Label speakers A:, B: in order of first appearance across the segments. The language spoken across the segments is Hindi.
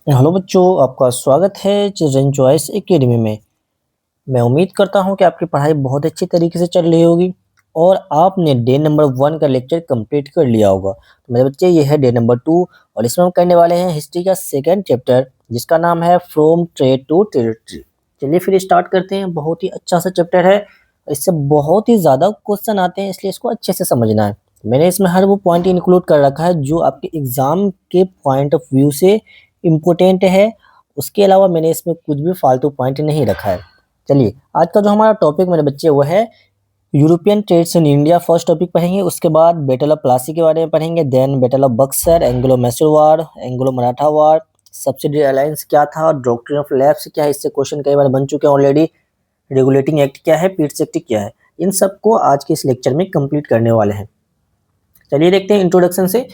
A: हेलो बच्चों, आपका स्वागत है चिल्ड्रन चॉइस एकेडमी में। मैं उम्मीद करता हूं कि आपकी पढ़ाई बहुत अच्छी तरीके से चल रही होगी और आपने डे नंबर 1 का लेक्चर कंप्लीट कर लिया होगा। तो मेरे बच्चे, ये है डे नंबर 2 और इसमें हम करने वाले हैं हिस्ट्री का सेकंड चैप्टर, जिसका नाम है फ्रॉम ट्रेड टू टेरिटरी। चलिए फिर स्टार्ट करते हैं। बहुत ही अच्छा सा चैप्टर है, इससे बहुत ही ज़्यादा क्वेश्चन आते हैं, इसलिए इसको अच्छे से समझना है। मैंने इसमें हर वो पॉइंट इंक्लूड कर रखा है जो आपके एग्जाम के पॉइंट ऑफ व्यू से इम्पोर्टेंट है। उसके अलावा मैंने इसमें कुछ भी फालतू पॉइंट नहीं रखा है। चलिए, आज का जो हमारा टॉपिक मेरे बच्चे वो है European trades in India. First topic पढ़ेंगे, उसके बाद बैटल ऑफ प्लासी के बारे में पढ़ेंगे, then battle of Buxar, Anglo Mysore war, Anglo Maratha war, subsidy alliance क्या था, डॉक्ट्रिन ऑफ लैप्स क्या है, इससे क्वेश्चन कई बार बन चुके हैं ऑलरेडी, रेगुलेटिंग एक्ट क्या है, पीट्स एक्ट क्या है। इन सबको आज के इस लेक्चर में कंप्लीट करने वाले हैं। चलिए देखते हैं इंट्रोडक्शन से।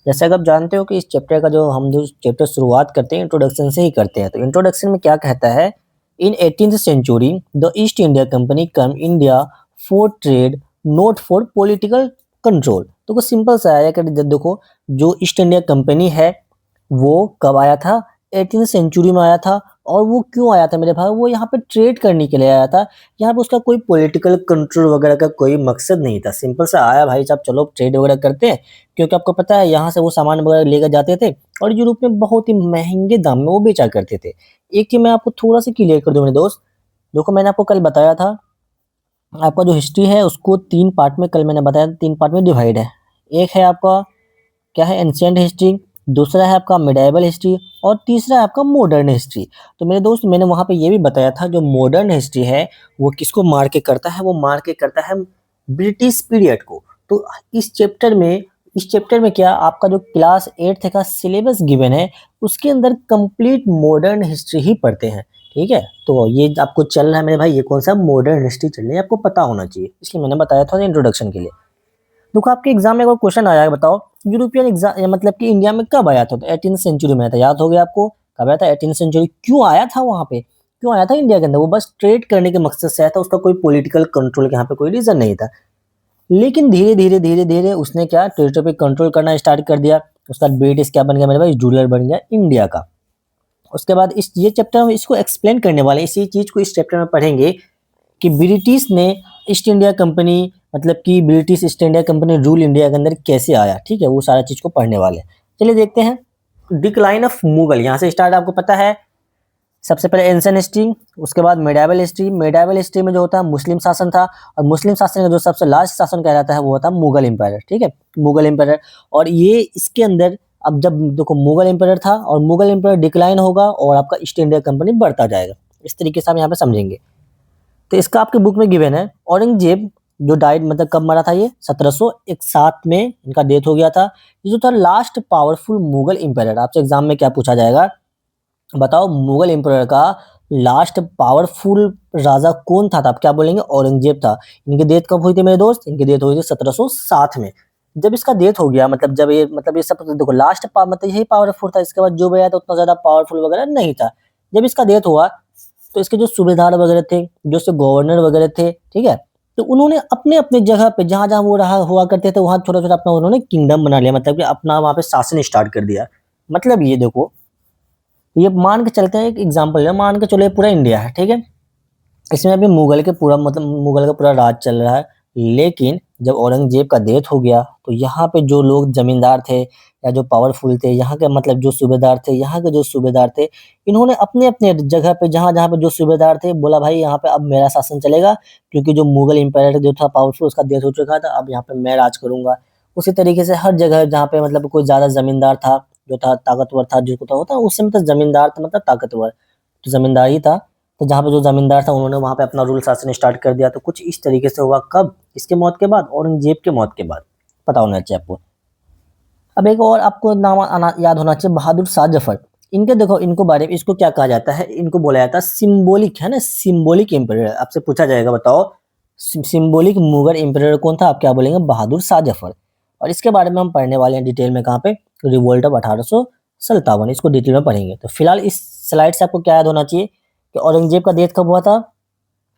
A: जैसे कि आप जानते हो कि इस चैप्टर का जो चैप्टर शुरुआत करते हैं इंट्रोडक्शन से ही करते हैं। तो इंट्रोडक्शन में क्या कहता है, in 18th century the East India Company come India for trade not for political control. तो कुछ सिंपल सा है कि देखो, जो ईस्ट इंडिया कंपनी है वो कब आया था, 18th सेंचुरी में आया था। और वो क्यों आया था मेरे भाई, वो यहाँ पे ट्रेड करने के लिए आया था। यहाँ पे उसका कोई पॉलिटिकल कंट्रोल वगैरह का कोई मकसद नहीं था। सिंपल सा आया, भाई साहब चलो ट्रेड वगैरह करते हैं, क्योंकि आपको पता है यहाँ से वो सामान वगैरह लेकर जाते थे और यूरोप में बहुत ही महंगे दाम में वो बेचा करते थे। एक चीज मैं आपको थोड़ा सा क्लियर कर दूं मेरे दोस्त। देखो, मैंने आपको कल बताया था, आपका जो हिस्ट्री है उसको 3 पार्ट में, कल मैंने बताया 3 पार्ट में डिवाइड है। एक है आपका क्या है, एंशियंट हिस्ट्री, दूसरा है आपका मिडाइवल हिस्ट्री, और तीसरा है आपका मॉडर्न हिस्ट्री। तो मेरे दोस्त, मैंने वहां पे ये भी बताया था, जो मॉडर्न हिस्ट्री है वो किसको मार के करता है, वो मार के करता है ब्रिटिश पीरियड को। तो इस चैप्टर में क्या आपका जो क्लास 8th का सिलेबस गिवन है उसके अंदर कंप्लीट मॉडर्न हिस्ट्री ही पढ़ते हैं। ठीक है, तो ये आपको चल रहा है मेरे भाई, ये कौन सा मॉडर्न हिस्ट्री चल रही है आपको पता होना चाहिए, इसलिए मैंने बताया था इंट्रोडक्शन के लिए। देखो, आपके एग्जाम में अगर क्वेश्चन आया है, बताओ यूरोपियन एग्जाम मतलब कि इंडिया में कब आया था, तो 18th सेंचुरी में आया था। याद हो गया आपको कब आया था, 18th सेंचुरी। क्यों आया था वहां पे, क्यों आया था इंडिया के अंदर, वो बस ट्रेड करने के मकसद से आया था। उसका कोई पॉलिटिकल कंट्रोल के यहाँ पे कोई रीजन नहीं था। लेकिन धीरे धीरे धीरे धीरे उसने क्या टेरिटरी पे कंट्रोल करना स्टार्ट कर दिया। उसका ब्रिटिश क्या बन गया मेरे भाई, रूलर बन गया इंडिया का। उसके बाद इस ये चैप्टर में इसको एक्सप्लेन करने वाले हैं, इसी चीज को इस चैप्टर में पढ़ेंगे कि ब्रिटिश ने ईस्ट इंडिया कंपनी, मतलब कि British east India Company rule India के अंदर कैसे आया। ठीक है, वो सारा चीज को पढ़ने वाले हैं। चलिए देखते हैं। डिक्लाइन ऑफ मुगल, यहाँ से स्टार्ट आपको पता है। सबसे पहले एंशियंट हिस्ट्री, उसके बाद मेडाइवल हिस्ट्री। मेडाइवल हिस्ट्री में जो होता है मुस्लिम शासन था, और मुस्लिम शासन का जो सबसे लास्ट शासन कहलाता है वो होता है मुगल एम्पायर। ठीक है, मुगल एम्पायर। और ये इसके अंदर, अब जब देखो मुगल एम्पायर था और मुगल एम्पायर डिक्लाइन होगा और आपका ईस्ट इंडिया कंपनी बढ़ता जाएगा। इस तरीके से हम यहाँ पे समझेंगे। तो इसका आपके बुक में गिवन है, औरंगजेब जो डाइड मतलब कब मरा था, ये 1761 में इनका डेथ हो गया था। ये जो था लास्ट पावरफुल मुगल एम्पायर। आपसे एग्जाम में क्या पूछा जाएगा, बताओ मुगल एम्पायर का लास्ट पावरफुल राजा कौन था, तो आप क्या बोलेंगे, औरंगजेब था। इनकी डेथ कब हुई थी मेरे दोस्त, इनकी डेथ हुई थी 1707 में। जब इसका डेथ हो गया, मतलब जब ये सब देखो लास्ट मतलब यही पावरफुल था, इसके बाद जो भी आया था उतना ज्यादा पावरफुल वगैरह नहीं था। जब इसका डेथ हुआ तो इसके जो सूबेदार वगैरह थे, जो इसके गवर्नर वगैरह थे, ठीक है, तो उन्होंने अपने अपने जगह पे जहां जहां वो रहा हुआ करते थे वहां छोटा छोटा अपना उन्होंने किंगडम बना लिया, मतलब कि अपना वहां पे शासन स्टार्ट कर दिया। मतलब ये देखो, ये मान के चलते हैं, एक एग्जाम्पल है, मान के चलो ये पूरा इंडिया है। ठीक है, इसमें अभी मुगल के पूरा मतलब मुगल का पूरा राज चल रहा है। लेकिन जब औरंगजेब का डेथ हो गया तो यहाँ पे जो लोग जमींदार थे या जो पावरफुल थे, यहाँ के मतलब जो सूबेदार थे, यहाँ के जो सूबेदार थे, इन्होंने अपने अपने जगह पे जहाँ जहाँ पे जो सूबेदार थे बोला भाई यहाँ पे अब मेरा शासन चलेगा, क्योंकि जो मुगल एम्पायर जो था पावरफुल उसका डेथ हो चुका था, अब यहाँ पे मैं राज करूंगा। उसी तरीके से हर जगह जहाँ पे मतलब कोई ज्यादा जमींदार था, जो था ताकतवर था, जिसको था होता उस समय तो जमींदार था मतलब ताकतवर, तो जमींदार ही था। तो जहाँ पे जो जमींदार था उन्होंने वहां पे अपना रूल शासन स्टार्ट कर दिया। तो कुछ इस तरीके से हुआ, कब, इसके मौत के बाद, औरंगजेब के मौत के बाद। पता होना चाहिए आपको। अब एक और आपको नाम याद होना चाहिए, बहादुर शाह जफर। इनके देखो, इनको बारे में इसको क्या कहा जाता है, इनको बोला जाता है सिंबॉलिक, है ना, सिंबॉलिक एम्पायर। आपसे पूछा जाएगा बताओ सिंबॉलिक मुगल एम्पायर कौन था, आप क्या बोलेंगे, बहादुर शाह जफर। और इसके बारे में हम पढ़ने वाले हैं डिटेल में, कहाँ पे, रिवोल्ट ऑफ 1857, इसको डिटेल में पढ़ेंगे। तो फिलहाल इस स्लाइड से आपको क्या याद होना चाहिए कि औरंगजेब का डेथ कब हुआ था,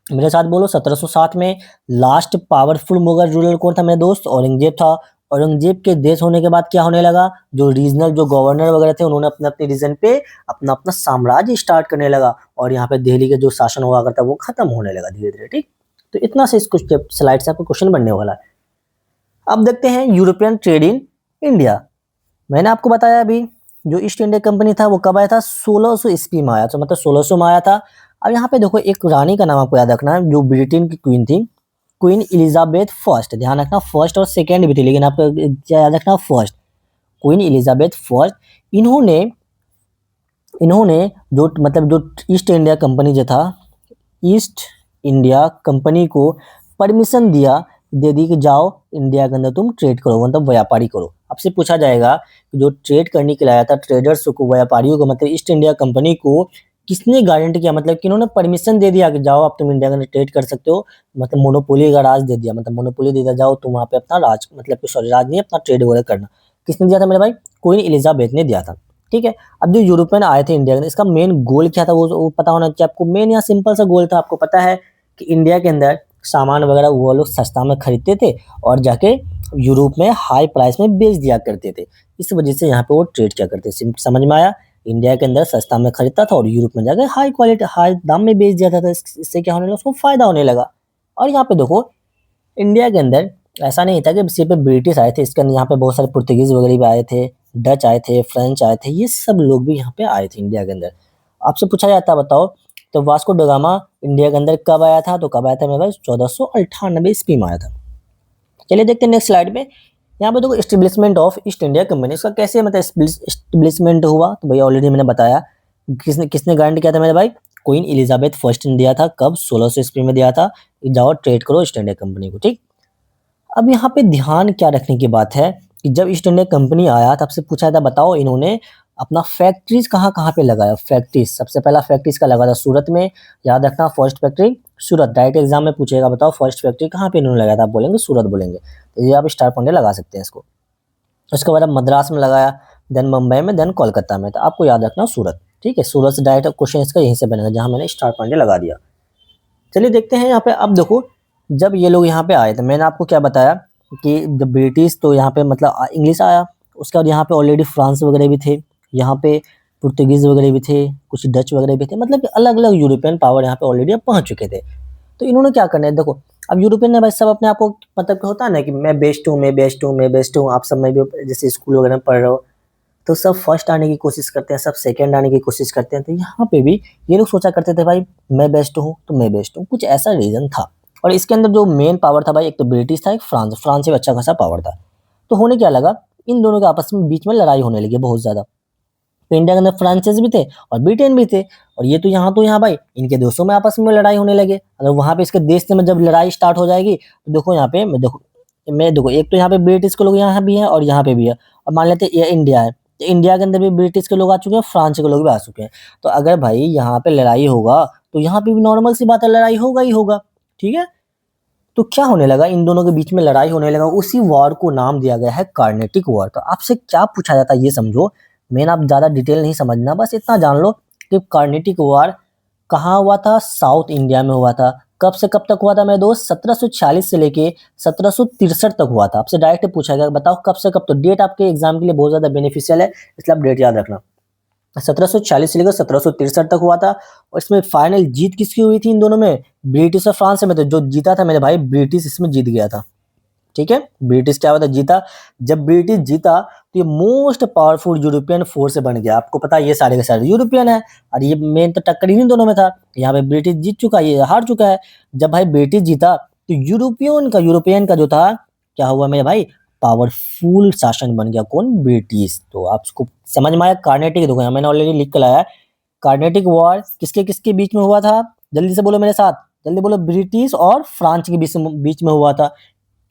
A: मेरे साथ बोलो, 1707 में। लास्ट पावरफुल मुगल रूलर कौन था मेरे दोस्त, औरंगजेब था। औरंगजेब के देश होने के बाद क्या होने लगा, जो रीजनल जो गवर्नर वगैरह थे उन्होंने अपने अपने रीजन पे अपना अपना साम्राज्य स्टार्ट करने लगा, और यहाँ पे दिल्ली के जो शासन हुआ करता वो खत्म होने लगा धीरे धीरे। ठीक, तो इतना से इस कुछ स्लाइड से आपको क्वेश्चन बनने वाला है। अब देखते हैं यूरोपियन ट्रेड इन इंडिया। मैंने आपको बताया अभी जो ईस्ट इंडिया कंपनी था वो कब आया था, 1600 ईस्वी में आया, तो मतलब 1600 में आया था। अब यहाँ पे देखो एक रानी का नाम आपको याद रखना है जो ब्रिटेन की क्वीन थी, क्वीन एलिजाबेथ फर्स्ट। ध्यान रखना फर्स्ट और सेकेंड भी थी, लेकिन आपको याद रखना फर्स्ट, क्वीन एलिजाबेथ फर्स्ट। इन्होंने इन्होंने जो मतलब जो ईस्ट इंडिया कंपनी जो था, ईस्ट इंडिया कंपनी को परमिशन दे दी कि जाओ इंडिया के अंदर तुम ट्रेड करो, मतलब व्यापारी करो। आपसे पूछा जाएगा कि जो ट्रेड करने के लिए आया था ट्रेडर्स को, व्यापारियों को, मतलब ईस्ट इंडिया कंपनी को किसने गारंटी किया, मतलब किन्होंने परमिशन दे दिया कि जाओ आप तुम इंडिया के अंदर ट्रेड कर सकते हो, मतलब मोनोपोली का राज दे दिया, मतलब मोनोपोली दे दिया, जाओ तुम वहाँ पे अपना राज, मतलब सॉरी राज नहीं, अपना ट्रेड वगैरह करना। किसने दिया था मेरे भाई, क्वीन एलिजाबेथ ने दिया था। ठीक है, अब जो यूरोपियन आए थे इंडिया के अंदर, इसका मेन गोल क्या था वो पता होना चाहिए आपको। मेन यहाँ सिंपल सा गोल था, आपको पता है कि इंडिया के अंदर सामान वगैरह वो लोग सस्ता में खरीदते थे और जाके यूरोप में हाई प्राइस में बेच दिया करते थे। इस वजह से यहाँ पे वो ट्रेड क्या करते थे, समझ में आया, इंडिया के अंदर सस्ता में खरीदता था और यूरोप में जाकर हाई क्वालिटी हाई दाम में बेच दिया था, इससे क्या होने लगा, उसको फायदा होने लगा। और यहाँ पे देखो इंडिया के अंदर ऐसा नहीं था कि सिर्फ ब्रिटिश आए थे, इसके अंदर यहाँ पे बहुत सारे पुर्तगीज वगैरह भी आए थे, डच आए थे, फ्रेंच आए थे, ये सब लोग भी यहाँ पे आए थे इंडिया के अंदर। आपसे पूछा जाता बताओ तो वास्को ड गामा इंडिया के अंदर कब आया था, तो कब आया था मेरे भाई, 1498 ईस्वी में आया था। चलिए देखते हैं नेक्स्ट स्लाइड में। यहाँ पे देखो establishment of east India company, इसका कैसे मतलब एस्टेब्लिशमेंट हुआ, तो भैया ऑलरेडी मैंने बताया। किसने किसने गारंटी किया था मेरे भाई, क्वीन एलिजाबेथ फर्स्ट ने दिया था, कब, 1600 ईस्वी में दिया था, जाओ ट्रेड करो ईस्ट इंडिया कंपनी को। ठीक, अब यहाँ पे ध्यान क्या रखने की बात है कि जब ईस्ट इंडिया कंपनी आया तब से पूछा था बताओ इन्होंने अपना फैक्ट्रीज कहाँ कहाँ पे लगाया। फैक्ट्रीज सबसे पहला फैक्ट्रीज का लगा था सूरत में, याद रखना फर्स्ट फैक्ट्री सूरत। डायरेक्ट एग्जाम में पूछेगा बताओ फर्स्ट फैक्ट्री कहाँ पे इन्होंने लगाया था, आप बोलेंगे सूरत बोलेंगे, तो ये आप स्टार पॉइंट लगा सकते हैं इसको। उसके बाद अब मद्रास में लगाया, देन मुंबई में, देन कोलकाता में, तो आपको याद रखना सूरत। ठीक है, सूरत से डायरेक्ट क्वेश्चन इसका यहीं से बनेगा जहाँ मैंने स्टार पॉइंट लगा दिया। चलिए देखते हैं यहाँ पे। अब देखो जब ये लोग यहाँ पे आए थे, मैंने आपको क्या बताया कि जब ब्रिटिश तो यहाँ पे मतलब इंग्लिश आया, उसके बाद यहाँ पे ऑलरेडी फ्रांस वगैरह भी थे, यहाँ पे पुर्तगीज वगैरह भी थे, कुछ डच वगैरह भी थे, मतलब अलग अलग यूरोपियन पावर यहाँ पे ऑलरेडी अब पहुंच चुके थे। तो इन्होंने क्या करना है, देखो अब यूरोपियन ने भाई सब अपने आप को मतलब होता है ना कि मैं बेस्ट हूँ, मैं बेस्ट हूँ, मैं बेस्ट हूँ। आप सब में भी जैसे स्कूल वगैरह में पढ़ रहे हो तो सब फर्स्ट आने की कोशिश करते हैं, सब सेकंड आने की कोशिश करते हैं। तो यहाँ पे भी ये लोग सोचा करते थे भाई मैं बेस्ट हूँ तो मैं बेस्ट हूँ, कुछ ऐसा रीजन था। और इसके अंदर जो मेन पावर था भाई, एक तो ब्रिटिश था, एक फ्रांस, फ्रांस से अच्छा खासा पावर था। तो होने क्या लगा, इन दोनों के आपस में बीच में लड़ाई होने लगी बहुत ज्यादा। तो इंडिया के अंदर फ्रांसीस भी थे और ब्रिटेन भी थे, और ये तो यहाँ भाई इनके देशों में आपस में लड़ाई होने लगे। अगर वहां पे इसके देश में जब लड़ाई स्टार्ट हो जाएगी तो देखो यहाँ पे मैं देखो एक तो यहाँ पे ब्रिटिश के लोग यहाँ भी हैं और यहाँ पे भी है, और मान लेते हैं ये इंडिया है, तो इंडिया के अंदर भी ब्रिटिश के लोग आ चुके हैं, फ्रांस के लोग भी आ चुके हैं। तो अगर भाई यहाँ पे लड़ाई होगा तो यहाँ पे भी नॉर्मल सी बात है, लड़ाई होगा ही होगा। ठीक है, तो क्या होने लगा, इन दोनों के बीच में लड़ाई होने लगा, उसी वॉर को नाम दिया गया है कार्नेटिक वॉर। तो आपसे क्या पूछा जाता है ये समझो, मेन आप ज्यादा डिटेल नहीं समझना, बस इतना जान लो कि कार्नेटिक वॉर कहाँ हुआ था, साउथ इंडिया में हुआ था। कब से कब तक हुआ था मेरे दोस्त, 1746 से लेके 1763 तक हुआ था। आपसे डायरेक्ट पूछा गया बताओ कब से कब, तो डेट आपके एग्जाम के लिए बहुत ज्यादा बेनिफिशियल है, इसलिए आप डेट याद रखना। 1740 से लेकर 1763 तक हुआ था, और इसमें फाइनल जीत किसकी हुई थी इन दोनों में, ब्रिटिश और फ्रांस में। तो जो जीता था मेरे भाई ब्रिटिश इसमें जीत गया था। ठीक है, ब्रिटिश क्या हुआ था, जीता। जब ब्रिटिश जीता तो ये मोस्ट पावरफुल यूरोपियन फोर्स बन गया। आपको पता है ये सारे के सारे यूरोपियन है, और ये मेन तो टक्कर इन दोनों में था। यहाँ पे ब्रिटिश जीत चुका, ये हार चुका है। जब भाई ब्रिटिश जीता तो यूरोपियन का जो था क्या हुआ मेरे भाई, पावरफुल शासन बन गया, कौन, ब्रिटिश। तो आपको समझ में आया कार्नेटिक, देखो यहाँ मैंने ऑलरेडी लिख कर लाया, कार्नेटिक वॉर किसके किसके बीच में हुआ था, जल्दी से बोलो मेरे साथ, जल्दी बोलो, ब्रिटिश और फ्रांस के बीच में हुआ था।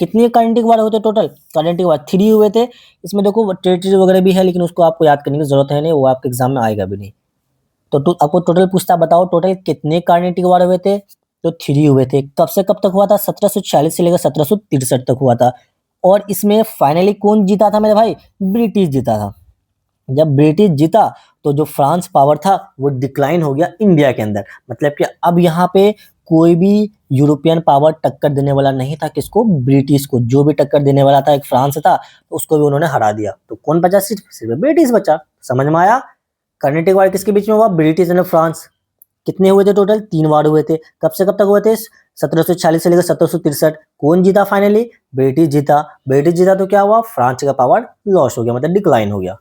A: कितनी कार्नेटिक वार हुए थे टोटल, कार्नेटिक वार 3 हुए थे। इसमें देखो टेरिटरी वगैरह भी है, लेकिन उसको आपको याद करने की जरूरत है नहीं, वो आपके एग्जाम में आएगा भी नहीं। तो आपको टोटल पूछता बताओ टोटल कितने कार्नेटिक वार हुए थे, तो 3 हुए थे। कब से कब तक हुआ था, 1746 से लेकर 1763 तक हुआ था। और इसमें फाइनली कौन जीता था मेरे भाई, ब्रिटिश जीता था। जब ब्रिटिश जीता तो जो फ्रांस पावर था वो डिक्लाइन हो गया इंडिया के अंदर, मतलब कि अब यहाँ पे कोई भी यूरोपियन पावर टक्कर देने वाला नहीं था किसको, ब्रिटिश को। जो भी टक्कर देने वाला था एक फ्रांस था, तो उसको भी उन्होंने हरा दिया। तो कौन बचा, सिर्फ ब्रिटिश बचा। समझ में आया। कर्नाटिक वार किसके बीच में हुआ, ब्रिटिश एंड फ्रांस। कितने हुए थे टोटल, 3 वार हुए थे। कब से कब तक हुए थे, 1740 से लेकर 1763। कौन जीता फाइनली, ब्रिटिश जीता। ब्रिटिश जीता तो क्या हुआ, फ्रांस का पावर लॉस हो गया, मतलब डिक्लाइन हो गया।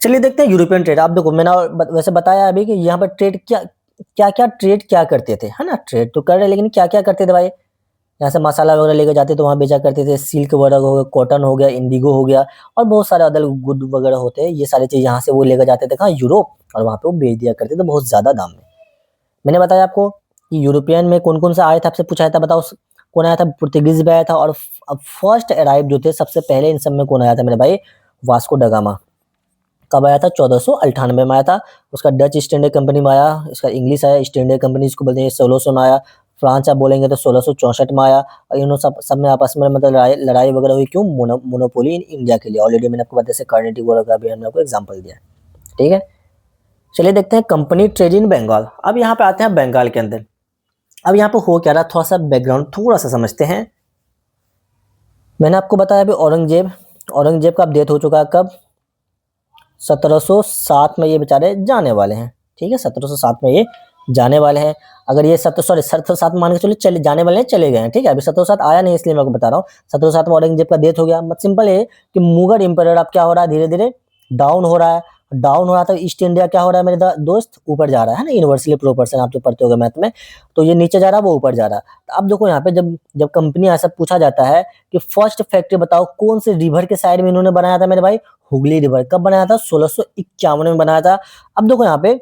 A: चलिए देखते हैं यूरोपियन ट्रेड। आप देखो मैंने वैसे बताया अभी कि यहाँ पर ट्रेड क्या ट्रेड क्या करते थे, है ना। ट्रेड तो कर रहे लेकिन क्या क्या करते थे भाई, यहाँ से मसाला वगैरह लेकर जाते तो वहाँ बेचा करते थे। सिल्क वगैरह हो गया, कॉटन हो गया, इंडिगो हो गया, और बहुत सारे अदर गुड वगैरह होते हैं। ये सारी चीज यहाँ से वो लेकर जाते थे कहाँ, यूरोप, और वहाँ पे वो बेच दिया करते थे बहुत ज्यादा दाम में। मैंने बताया आपको कि यूरोपियन में कौन कौन सा आया था, आपसे पूछा था, बताओ कौन आया था। पुर्तगीज भी आया था, और अब फर्स्ट अराइव जो थे सबसे पहले इन सब में कौन आया था मेरे भाई, वास्को ड गामा। कब आया था, 1498 में आया था। उसका डच ईस्ट इंडिया कंपनी में आया, इसका इंग्लिश आया, ईस्ट इंडिया कंपनी इसको बोलते हैं, 1600 में आया। फ्रांस आप बोलेंगे तो 1664 में आया। और इन्होंने सब में आपस में मतलब लड़ाई वगैरह हुई, क्यों, मोनोपोली इन इंडिया के लिए। ऑलरेडी मैंने आपको बताया, जैसे कर्नाटिक वॉर का भी हमने आपको एग्जाम्पल दिया। ठीक है, चलिए देखते हैं कंपनी ट्रेड इन बंगाल। अब यहाँ पे आते हैं बंगाल के अंदर। अब यहाँ पे हो क्या रहा, थोड़ा सा बैकग्राउंड थोड़ा सा समझते हैं। मैंने आपको बताया अभी औरंगजेब का अब डेथ हो चुका है। कब, 1707 में ये बेचारे जाने वाले हैं। ठीक है, 1707 में ये जाने वाले हैं। अगर ये 1707 मान के चले जाने वाले हैं, चले गए हैं। ठीक है, अभी 1707 आया नहीं, इसलिए मैं आपको बता रहा हूँ। 1707 में औरंगजेब का डेथ हो गया। मतलब सिंपल है कि मुगल इंपीरियर अब क्या हो रहा है, धीरे धीरे डाउन हो रहा है। डाउन हो रहा था, ईस्ट इंडिया क्या हो रहा है मेरे दोस्त, ऊपर जा रहा है ना, यूनिवर्सली प्रोपोर्शन आप तो पढ़ते होगे मैथ में। तो ये नीचे जा रहा है, वो ऊपर जा रहा है। तो अब देखो यहाँ पे जब जब कंपनी ऐसा पूछा जाता है कि फर्स्ट फैक्ट्री बताओ कौन से रिवर के साइड में इन्होंने बनाया था मेरे भाई, हुगली रिवर। कब बनाया था, 1651 में बनाया था। अब देखो यहाँ पे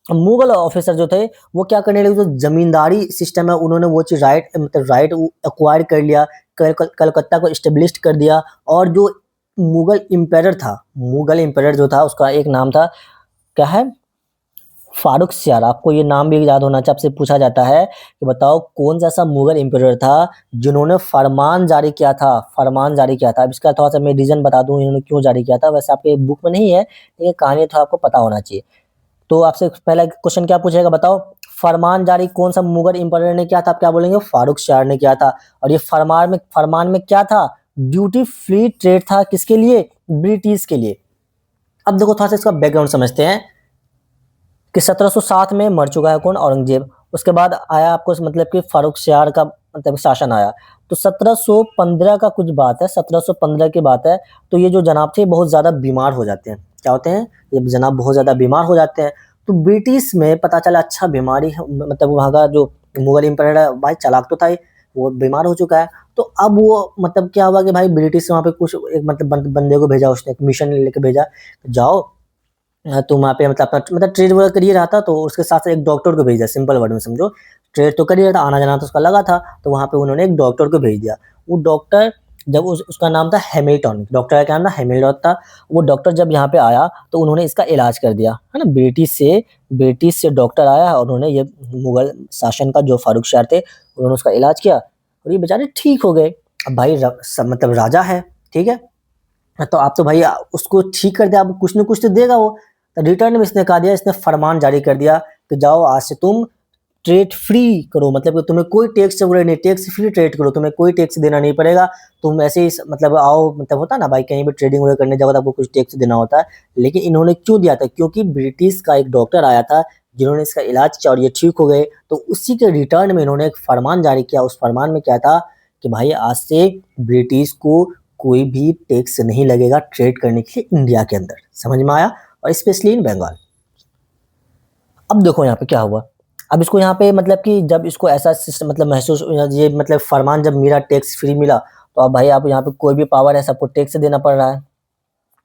A: मुगल ऑफिसर जो थे वो क्या करने लगे, जो जमींदारी सिस्टम है उन्होंने वो चीज राइट एक्वायर कर लिया। कलकत्ता को स्टेब्लिश कर दिया। और जो मुगल इंपेरर जो था उसका एक नाम था, क्या है, फारूक सियार। आपको ये नाम भी याद होना चाहिए, आपसे पूछा जाता है कि बताओ कौन सा ऐसा मुगल इंपेरर था जिन्होंने फरमान जारी किया था। अब इसका थोड़ा सा मैं रीजन बता दूं इन्होंने क्यों जारी किया था। वैसे आपके बुक में नहीं है, लेकिन कहानी तो आपको पता होना चाहिए। तो आपसे पहला क्वेश्चन क्या पूछेगा, बताओ फरमान जारी कौन सा मुगल इंपीरियर ने किया था। आप क्या बोलेंगे, फारूक शाह ने किया था। और ये फरमान में क्या था, ड्यूटी फ्री ट्रेड था, किसके लिए, ब्रिटिश के लिए। अब देखो थोड़ा सा इसका बैकग्राउंड समझते हैं कि 1707 में मर चुका है कौन, औरंगजेब। उसके बाद आया आपको मतलब कि फारूक शाह का मतलब शासन आया। तो 1715 का कुछ बात है, 1715 की बात है। तो ये जो जनाब थे बहुत ज्यादा बीमार हो जाते हैं। क्या होते हैं, ये जनाब बहुत ज्यादा बीमार हो जाते हैं। तो ब्रिटिश में पता चला अच्छा बीमारी है, मतलब वहाँ का जो मुगल इंपीरियर है भाई चालाक तो था ही, वो बीमार हो चुका है। तो अब वो मतलब क्या हुआ कि भाई ब्रिटिश वहाँ पे कुछ एक मतलब बंदे को भेजा, उसने एक मिशन लेके भेजा, जाओ तुम वहाँ पे मतलब अपना मतलब ट्रेड वगैरह कर ही रहा था। तो उसके साथ एक डॉक्टर को भेजा, सिंपल वर्ड में समझो। ट्रेड तो कर ही रहा था, आना जाना तो उसका लगा था। तो वहाँ पे उन्होंने एक डॉक्टर को भेज दिया। वो डॉक्टर जब उसका नाम था हैमिल्टन, डॉक्टर का क्या नाम था, हैमिल्टन था। वो डॉक्टर जब यहाँ पे आया तो उन्होंने इसका इलाज कर दिया, है ना। ब्रिटिश से डॉक्टर आया और उन्होंने ये मुगल शासन का जो फारूक शाह थे उन्होंने उसका इलाज किया और ये बेचारे ठीक हो गए। अब भाई मतलब राजा है, ठीक है, तो आप तो भाई उसको ठीक कर दिया, अब कुछ न कुछ तो देगा वो। तो रिटर्न में इसने कहा दिया, इसने फरमान जारी कर दिया कि जाओ आज से तुम ट्रेड फ्री करो, मतलब कि तुम्हें कोई टैक्स वगैरह नहीं, टैक्स फ्री ट्रेड करो, तुम्हें कोई टैक्स देना नहीं पड़ेगा। तुम ऐसे ही मतलब आओ, मतलब होता है ना भाई कहीं भी ट्रेडिंग वगैरह करने जाओ तो आपको कुछ टैक्स देना होता है। लेकिन इन्होंने क्यों दिया था, क्योंकि ब्रिटिश का एक डॉक्टर आया था जिन्होंने इसका इलाज किया और ये ठीक हो गए। तो उसी के रिटर्न में इन्होंने एक फरमान जारी किया। उस फरमान में क्या था कि भाई आज से ब्रिटिश को कोई भी टैक्स नहीं लगेगा ट्रेड करने के लिए इंडिया के अंदर। समझ में आया, और स्पेशली इन बंगाल। अब देखो यहाँ पे क्या हुआ। अब इसको यहाँ पे मतलब कि जब इसको ऐसा सिस्टम मतलब महसूस, ये मतलब फरमान जब मिला, टैक्स फ्री मिला, तो अब भाई आप यहाँ पे कोई भी पावर है सबको टैक्स देना पड़ रहा है,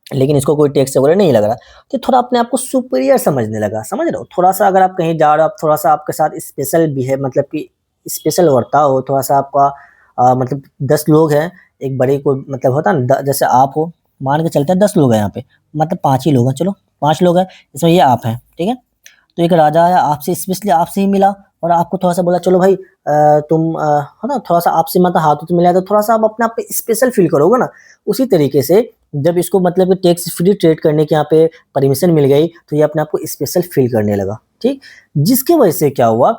A: लेकिन इसको कोई टैक्स वगैरह नहीं लग रहा। तो थोड़ा अपने आप को सुपीरियर समझने लगा, समझ रहे हो। थोड़ा सा अगर आप कहीं जा रहे हो, आप थोड़ा सा आपके साथ स्पेशल भी है, मतलब कि स्पेशल वर्ता हो थोड़ा सा आपका, मतलब 10 लोग हैं, एक बड़े को मतलब होता है ना, जैसे आप हो, मान के चलते हैं 10 लोग हैं यहाँ पे, मतलब 5 ही लोग हैं, चलो 5 लोग हैं, इसमें ये आप हैं, ठीक है। तो एक राजा आया आपसे, स्पेशली आपसे ही मिला और आपको थोड़ा सा बोला चलो भाई तुम है ना, थोड़ा सा आपसे मतलब हाथों से मिला है, तो थोड़ा सा आप अपने आप पे स्पेशल फील करोगे ना। उसी तरीके से जब इसको मतलब कि टैक्स फ्री ट्रेड करने के यहाँ पे परमिशन मिल गई तो ये अपने आप को स्पेशल फील करने लगा, ठीक। जिसकी वजह से क्या हुआ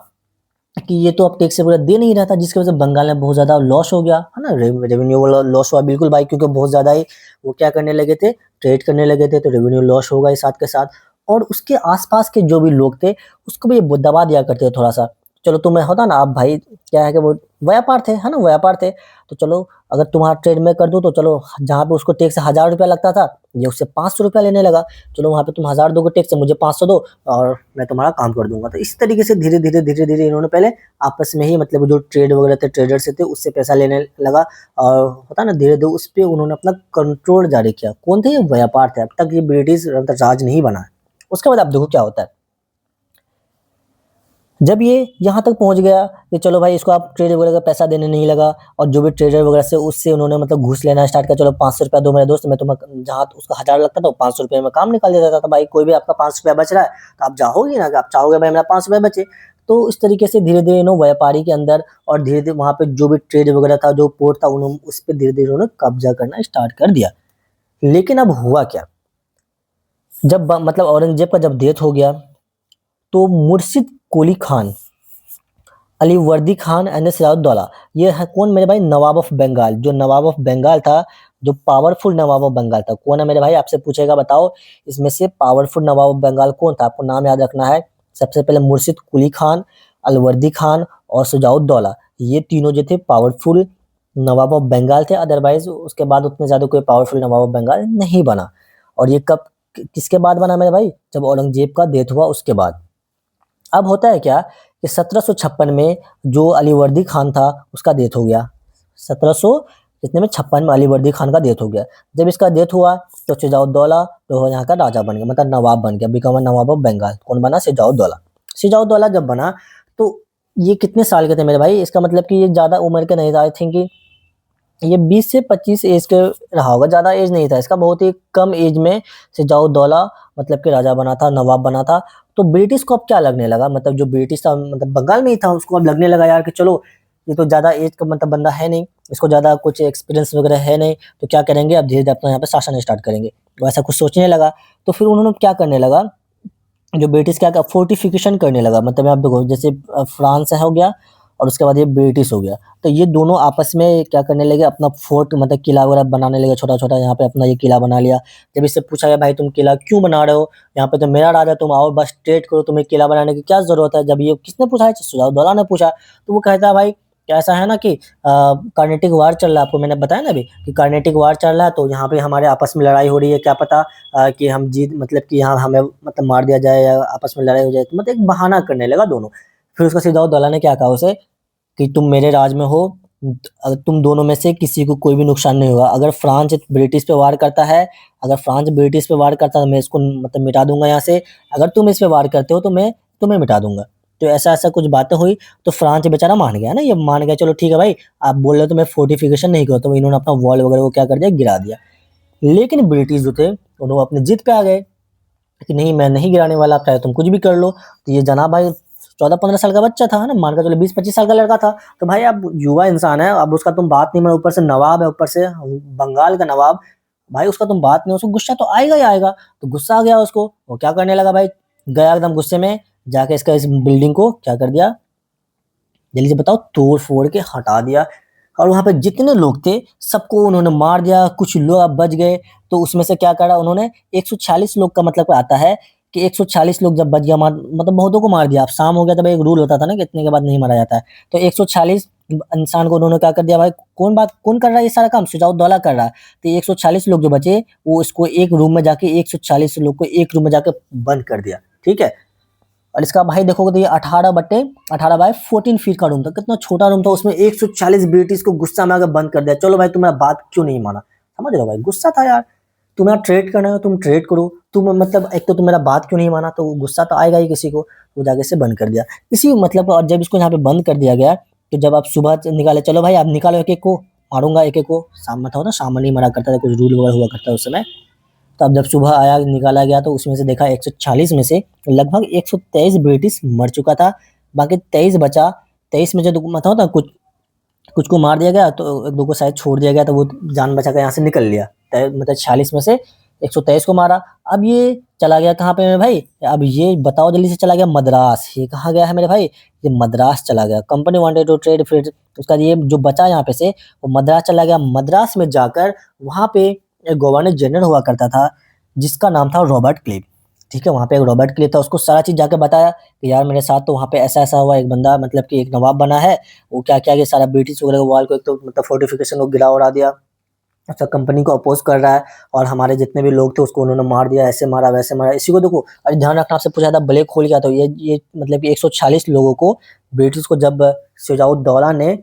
A: कि ये तो अब टैक्स वगैरह दे नहीं रहा था, जिसकी वजह से बंगाल में बहुत ज़्यादा लॉस हो गया, है ना? रेवेन्यू वाला लॉस हुआ बिल्कुल भाई, क्योंकि बहुत ज़्यादा ही वो क्या करने लगे थे, ट्रेड करने लगे थे, तो रेवेन्यू लॉस होगा ही साथ के साथ। और उसके आस-पास के जो भी लोग थे, उसको भी ये दबा दिया करते थे थोड़ा-सा। चलो तुम्हें होता ना, अब भाई क्या है कि वो व्यापार थे, है ना? व्यापार थे, तो चलो अगर तुम्हारा ट्रेड मैं कर दूँ तो चलो जहाँ पे उसको टैक्स ₹1000 लगता था, ये उससे ₹500 लेने लगा। चलो वहाँ पे तुम 1000 दोगे टैक्स, मुझे 500 दो और मैं तुम्हारा काम कर दूँगा। तो इस तरीके से धीरे-धीरे, धीरे-धीरे इन्होंने पहले आपस में ही मतलब जो ट्रेड वगैरह थे, ट्रेडर्स थे, उससे पैसा लेने लगा और होता है ना धीरे-धीरे उस पे उन्होंने अपना कंट्रोल जारी किया। कौन थे ये? व्यापार थे। अब तक ये ब्रिटिश राज नहीं बना है। उसके बाद आप देखो क्या होता है। जब ये यहाँ तक पहुँच गया कि चलो भाई इसको आप ट्रेड वगैरह का पैसा देने नहीं लगा और जो भी ट्रेडर वगैरह से उससे उन्होंने मतलब घूस लेना स्टार्ट किया। चलो ₹500 दो मेरे दोस्त, मैं तुम्हें जहाँ उसका 1000 लगता था, ₹500 में काम निकाल देता था। भाई कोई भी आपका ₹5 बच रहा है, तो आप चाहोगे ना कि आप चाहोगे भाई मेरा ₹5 बचे। तो इस तरीके से धीरे-धीरे व्यापारी के अंदर और धीरे-धीरे वहाँ पे जो भी ट्रेड वगैरह था, जो पोर्ट था, उन्होंने उस पे धीरे-धीरे उन्होंने कब्ज़ा करना स्टार्ट कर दिया। लेकिन अब हुआ क्या? जब मतलब औरंगज़ेब का जब डेथ हो गया, तो मुर्शिद कुली खान, अलीवर्दी खान एंड सिराजुद्दौला, ये है कौन मेरे भाई? नवाब ऑफ बंगाल। जो नवाब ऑफ बंगाल था, जो पावरफुल नवाब ऑफ बंगाल था, कौन है मेरे भाई? आपसे पूछेगा बताओ इसमें से पावरफुल नवाब ऑफ बंगाल कौन था? आपको नाम याद रखना है। सबसे पहले मुर्शिद कुली खान, अलवर्दी खान और शुजाउद्दौला, ये तीनों जो थे पावरफुल नवाब ऑफ बंगाल थे। अदरवाइज उसके बाद उतने ज़्यादा कोई पावरफुल नवाब ऑफ बंगाल नहीं बना। और ये कब किसके बाद बना मेरे भाई? जब औरंगजेब का डेथ हुआ उसके बाद। अब होता है क्या कि 1756 में जो अलीवर्दी खान था उसका डेथ हो गया। 1700 कितने में 56 में अलीवर्दी खान का डेथ हो गया। जब इसका डेथ हुआ तो सिराजुद्दौला जो यहाँ का राजा बन गया, मतलब नवाब बन गया, become a nawab of Bengal. कौन बना? सिराजुद्दौला। सिराजुद्दौला जब बना तो ये कितने साल के थे मेरे भाई? इसका मतलब कि ये ज़्यादा उम्र के नहीं था। आई थिंक ये 20 से 25 एज के रहा होगा, ज़्यादा एज नहीं था इसका, बहुत ही कम एज में सिराजुद्दौला मतलब कि राजा बना था, नवाब बना था। तो ब्रिटिश को अब क्या लगने लगा, मतलब जो ब्रिटिश था मतलब बंगाल में ही था, उसको अब लगने लगा यार कि चलो ये तो ज़्यादा एज का मतलब बंदा है नहीं, इसको ज़्यादा कुछ एक्सपीरियंस वगैरह है नहीं, तो क्या करेंगे अब धीरे-धीरे अपना यहाँ पे शासन स्टार्ट करेंगे। तो ऐसा कुछ सोचने लगा, तो फिर उन्होंने क्या करने लगा, जो ब्रिटिश क्या फोर्टिफिकेशन करने लगा। मतलब आप देखो जैसे फ्रांस हो गया और उसके बाद ये ब्रिटिश हो गया, तो ये दोनों आपस में क्या करने लगे, अपना फोर्ट मतलब किला वगैरह बनाने लगे छोटा-छोटा। यहाँ पे अपना ये किला बना लिया। जब इससे पूछा गया भाई तुम किला क्यों बना रहे हो? यहाँ पे तो मेरा राज है, तुम आओ बस ट्रेड करो, तुम्हें किला बनाने की क्या ज़रूरत है? जब ये किसने पूछा है? सिराजुद्दौला ने पूछा। तो वो कहता है भाई ऐसा है ना कि कार्नेटिक वार चल रहा है, आपको मैंने बताया ना अभी कि कार्नेटिक वार चल रहा है, तो यहाँ पे हमारे आपस में लड़ाई हो रही है, क्या पता कि हम जीत मतलब कि यहाँ हमें मतलब मार दिया जाए या आपस में लड़ाई हो जाए। तो मतलब एक बहाना करने लगा दोनों। फिर उसका सिराजुद्दौला ने क्या कहा उसे कि तुम मेरे राज में हो, तुम दोनों में से किसी को कोई भी नुकसान नहीं होगा। अगर फ्रांस ब्रिटिश पे वार करता है, अगर फ्रांस ब्रिटिश पे वार करता है तो मैं इसको मतलब मिटा दूँगा यहाँ से। अगर तुम इस पे वार करते हो तो मैं तुम्हें मिटा दूँगा। तो ऐसा-ऐसा कुछ बातें हुई, तो फ्रांस बेचारा मान गया ना, ये मान गया चलो ठीक है भाई, आप बोल रहे हो तो मैं फोर्टिफिकेशन नहीं करूँ, तो इन्होंने अपना वॉल वगैरह को क्या कर दिया, गिरा दिया। लेकिन ब्रिटिश जो थे, वो अपनी जिद पे आ गए कि नहीं मैं नहीं गिराने वाला, चाहे तुम कुछ भी कर लो। तो ये जनाब भाई 14-15 साल का बच्चा था, है ना? मान के चलो 20-25 साल का लड़का था। तो भाई अब युवा इंसान है, अब उसका तुम बात नहीं मानो, ऊपर से नवाब है, ऊपर से बंगाल का नवाब, भाई उसका तुम बात नहीं, उसको गुस्सा तो आएगा ही आएगा। तो गुस्सा आ गया उसको, वो क्या करने लगा भाई, गया एकदम गुस्से में, जाके इसका इस बिल्डिंग को क्या कर दिया, जल्दी से बताओ, तोड़-फोड़ के हटा दिया। और वहाँ पे जितने लोग थे, सबको उन्होंने मार दिया, कुछ लोग अब बच गए। तो उसमें से क्या करा उन्होंने, 146 लोग का मतलब आता है कि 140 लोग जब बच गया, मार मतलब बहुतों को मार दिया। अब शाम हो गया तब एक रूल होता था ना कि इतने के बाद नहीं मारा जाता है। तो 140 इंसान को उन्होंने क्या कर दिया भाई, कौन कर रहा है ये सारा काम? सिराजुद्दौला कर रहा है। तो 140 लोग जो बचे, वो इसको एक रूम में जाके 140 लोग को एक रूम में जाके बंद कर दिया, ठीक है? और इसका भाई देखोगे तो ये 18 बाय 14 फीट का रूम था। कितना छोटा रूम था, उसमें 140 ब्रिटिश को गुस्सा में आके बंद कर दिया। चलो भाई तुम्हारा बात क्यों नहीं माना? समझ रहे हो भाई, गुस्सा था यार। तुम्हें ट्रेड करना है तुम ट्रेड करो, तुम मतलब एक तो तुम मेरा बात क्यों नहीं माना, तो गुस्सा तो आएगा ही किसी को। वो जाके से बंद कर दिया इसी मतलब। और जब इसको यहाँ पे बंद कर दिया गया, तो जब आप सुबह निकाले, चलो भाई आप निकालो एक एक को, मारूंगा एक एक को। शाम में था ना, शाम में नहीं मरा करता था, कुछ रूल वगैरह हुआ करता है उस समय। तो अब जब सुबह आया निकाला गया तो उसमें से देखा 140 में से लगभग 123 ब्रिटिश मर चुका था। बाकी 23 बचा। 23 में जो मतलब होता कुछ कुछ को मार दिया गया, तो एक दो को शायद छोड़ दिया गया, तो वो जान बचा कर यहाँ से निकल लिया। मतलब 46 में से 123 को मारा। अब ये चला गया कहाँ पे मेरे भाई, अब ये बताओ जल्दी से, चला गया मद्रास। ये कहाँ गया है मेरे भाई, ये मद्रास चला गया। कंपनी वांटेड टू ट्रेड, फिर उसका ये जो बचा यहाँ पे से वो मद्रास चला गया। मद्रास में जाकर वहाँ पे एक गवर्नर जनरल हुआ करता था जिसका नाम था रॉबर्ट क्लिव। ठीक है, वहाँ पे एक रॉबर्ट क्लिव था, उसको सारा चीज जाके बताया कि यार मेरे साथ तो वहाँ पे ऐसा ऐसा हुआ, एक बंदा मतलब कि एक नवाब बना है, वो क्या क्या कि सारा ब्रिटिश वगैरह वॉल को एक तो मतलब फोर्टिफिकेशन को गिरा उड़ा दिया, अच्छा कंपनी को अपोज कर रहा है, और हमारे जितने भी लोग थे उसको उन्होंने मार दिया, ऐसे मारा वैसे मारा। इसी को देखो, अरे ध्यान रखना, आपसे पूछा था ब्लैक होल क्या, तो ये मतलब कि 146 लोगों को ब्रिटिश को जब सिराजुद्दौला ने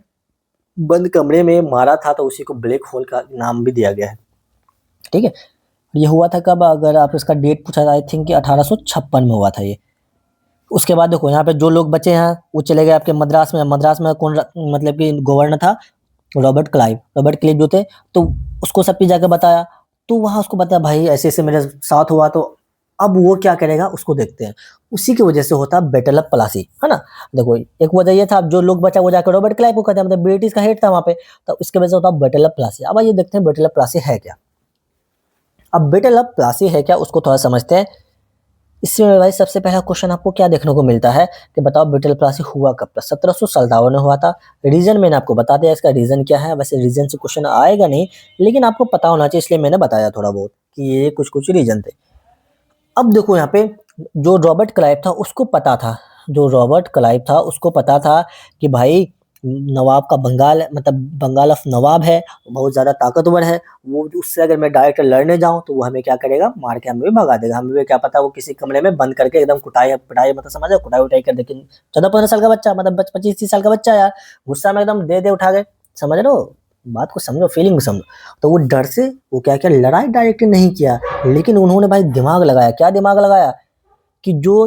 A: बंद कमरे में मारा था, तो उसी को ब्लैक होल का नाम भी दिया गया है। ठीक है, ये हुआ था कब, अगर आप इसका डेट पूछा, आई थिंक कि 1856 में हुआ था ये। उसके बाद देखो यहाँ पे जो लोग बचे हैं वो चले गए आपके मद्रास में। मद्रास में कौन मतलब कि गवर्नर था, रॉबर्ट क्लाइव। रॉबर्ट क्लाइव जो थे, तो उसको सब चीज जाके बताया, तो वहां उसको बताया भाई ऐसे ऐसे मेरे साथ हुआ, तो अब वो क्या करेगा उसको देखते हैं। उसी की वजह से होता है बैटल ऑफ प्लासी, है ना। देखो एक वजह ये था, जो लोग बचा वो जाकर रॉबर्ट क्लाइव को कहते हैं, मतलब ब्रिटिश का हेड था वहां पे, तो इसके वजह से होता है बैटल ऑफ प्लासी। अब ये देखते हैं बैटल ऑफ प्लासी है क्या। अब बैटल ऑफ प्लासी है क्या उसको थोड़ा समझते हैं। इसमें भाई सबसे पहला क्वेश्चन आपको क्या देखने को मिलता है कि बताओ बैटल प्लासी हुआ कब था। 1757 में हुआ था। रीजन मैंने आपको बता दिया, इसका रीजन क्या है। वैसे रीजन से क्वेश्चन आएगा नहीं, लेकिन आपको पता होना चाहिए, इसलिए मैंने बताया थोड़ा बहुत कि ये कुछ कुछ रीजन थे। अब देखो यहाँ पे जो रॉबर्ट क्लाइव था उसको पता था, जो रॉबर्ट क्लाइव था उसको पता था कि भाई नवाब का बंगाल, मतलब बंगाल ऑफ नवाब है, बहुत ज्यादा ताकतवर है, वो उससे अगर मैं डायरेक्ट लड़ने जाऊं तो वो हमें क्या करेगा, मार के हमें भी भगा देगा। हमें भी क्या पता, वो किसी कमरे में बंद करके एकदम कुटाई पिटाई, मतलब समझ, कुटाई उटाई कर दे। 14-15 साल का बच्चा, मतलब 25-30 साल का बच्चा यार, गुस्सा में एकदम दे दे उठा के, समझ रहे हो, बात को समझो, फीलिंग को समझो। तो वो डर से वो क्या किया, लड़ाई डायरेक्ट नहीं किया, लेकिन उन्होंने भाई दिमाग लगाया। क्या दिमाग लगाया कि जो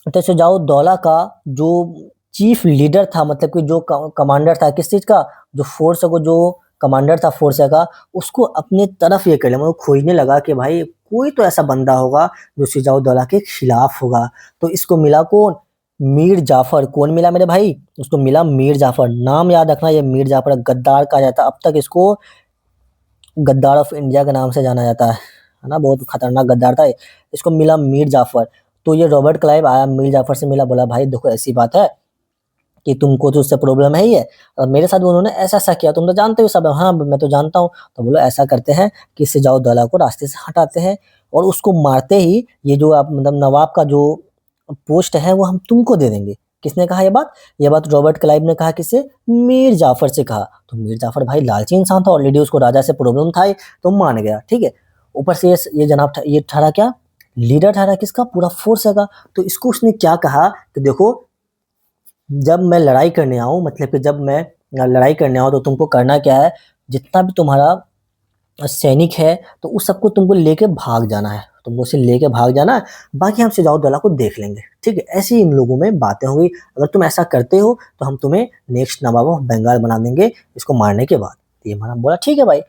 A: तो जाओ दौला का जो चीफ लीडर था, मतलब कि जो कमांडर था किस चीज का, जो फोर्स को जो कमांडर था फोर्स का, उसको अपने तरफ ये कर लिया। मतलब खोजने लगा कि भाई कोई तो ऐसा बंदा होगा जो सिराजुद्दौला के खिलाफ होगा। तो इसको मिला कौन, मीर जाफर। कौन मिला मेरे भाई, उसको मिला मीर जाफर। नाम याद रखना, ये मीर जाफर गद्दार कहा जाता है, अब तक इसको गद्दार ऑफ इंडिया के नाम से जाना जाता है ना, बहुत खतरनाक गद्दार था। इसको मिला मीर जाफर। तो ये रॉबर्ट क्लाइव आया, मीर जाफर से मिला, बोला भाई देखो ऐसी बात है कि तुमको तो उससे प्रॉब्लम है ही है, और मेरे साथ उन्होंने ऐसा ऐसा किया, तुम तो जानते हो सब। हाँ मैं तो जानता हूँ। तो बोलो ऐसा करते हैं कि सिराजुद्दौला को रास्ते से हटाते हैं, और उसको मारते ही ये जो आप मतलब नवाब का जो पोस्ट है वो हम तुमको दे देंगे। किसने कहा ये बात, ये बात रॉबर्ट क्लाइव ने कहा, किससे, मीर जाफर से कहा। तो मीर जाफर भाई लालची इंसान था, ऑलरेडी उसको राजा से प्रॉब्लम था ही, तो मान गया। ठीक है, ऊपर से ये जनाब ये ठहरा क्या, लीडर ठहरा किसका, पूरा फोर्स है का। तो इसको उसने क्या कहा कि देखो जब मैं लड़ाई करने आऊं, मतलब कि जब मैं लड़ाई करने आऊं तो तुमको करना क्या है, जितना भी तुम्हारा सैनिक है तो उस सबको तुमको लेके भाग जाना है, तुमको उसे लेके भाग जाना है, बाकी हम सिराजुद्दौला को देख लेंगे। ठीक है, ऐसी इन लोगों में बातें होंगी, अगर तुम ऐसा करते हो तो हम तुम्हें नेक्स्ट नवाब ऑफ बंगाल बना देंगे इसको मारने के बाद। ये माना, बोला ठीक है भाई,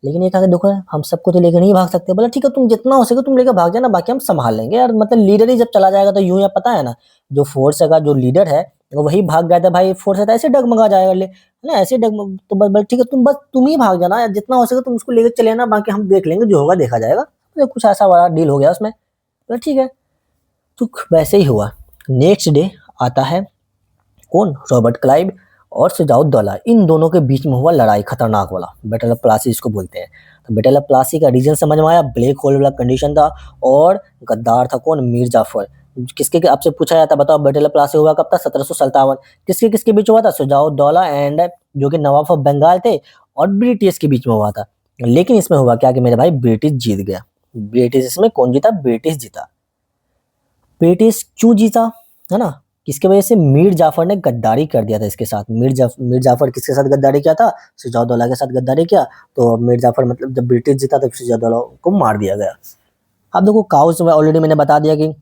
A: लेकिन ये कहा कि देखो हम सबको तो लेकर नहीं भाग सकते। बोला ठीक है, तुम जितना हो सके तुम लेकर भाग जाना, बाकी हम संभाल लेंगे यार। मतलब लीडर ही जब चला जाएगा तो यूं या पता है ना, जो फोर्स का जो लीडर है वो वही भाग गया था भाई, फोर्स है तो ऐसे डगमगा जाएगा ले, है ना, ऐसे डगमग। तो बस ठीक है, तुम ही भाग जाना यार, जितना हो सके तुम उसको लेकर चले आना, बाकी हम देख लेंगे, जो होगा देखा जाएगा। तो कुछ ऐसा बड़ा डील हो गया उसमें। तो ठीक है, तो वैसे ही हुआ। नेक्स्ट डे आता है कौन, रॉबर्ट क्लाइव और सिराजुद्दौला, इन दोनों के बीच में हुआ लड़ाई, खतरनाक वाला, बैटल ऑफ प्लासी इसको बोलते हैं। तो बैटल ऑफ प्लासी का रीजन समझ में आया, ब्लैक होल वाला कंडीशन था, और गद्दार था कौन, मीर जाफर। किसके आपसे पूछा जाता, बताओ बैटल ऑफ प्लासी हुआ कब था, 1757। किसके किसके बीच हुआ था, सिराजुद्दौला एंड जो कि नवाब ऑफ बंगाल थे, और ब्रिटिश के बीच में हुआ था। लेकिन इसमें हुआ क्या कि मेरे भाई ब्रिटिश जीत गया। ब्रिटिश, इसमें कौन जीता, ब्रिटिश जीता। ब्रिटिश क्यों जीता, है ना, किसके वजह से, मीर जाफर ने गद्दारी कर दिया था इसके साथ। मीर जाफर किसके साथ गद्दारी किया था, सिराजुद्दौला के साथ गद्दारी किया। तो मीर जाफर मतलब जब ब्रिटिश जीता तब सिराजुद्दौला को मार दिया गया। अब देखो काउस में ऑलरेडी मैंने बता दिया कि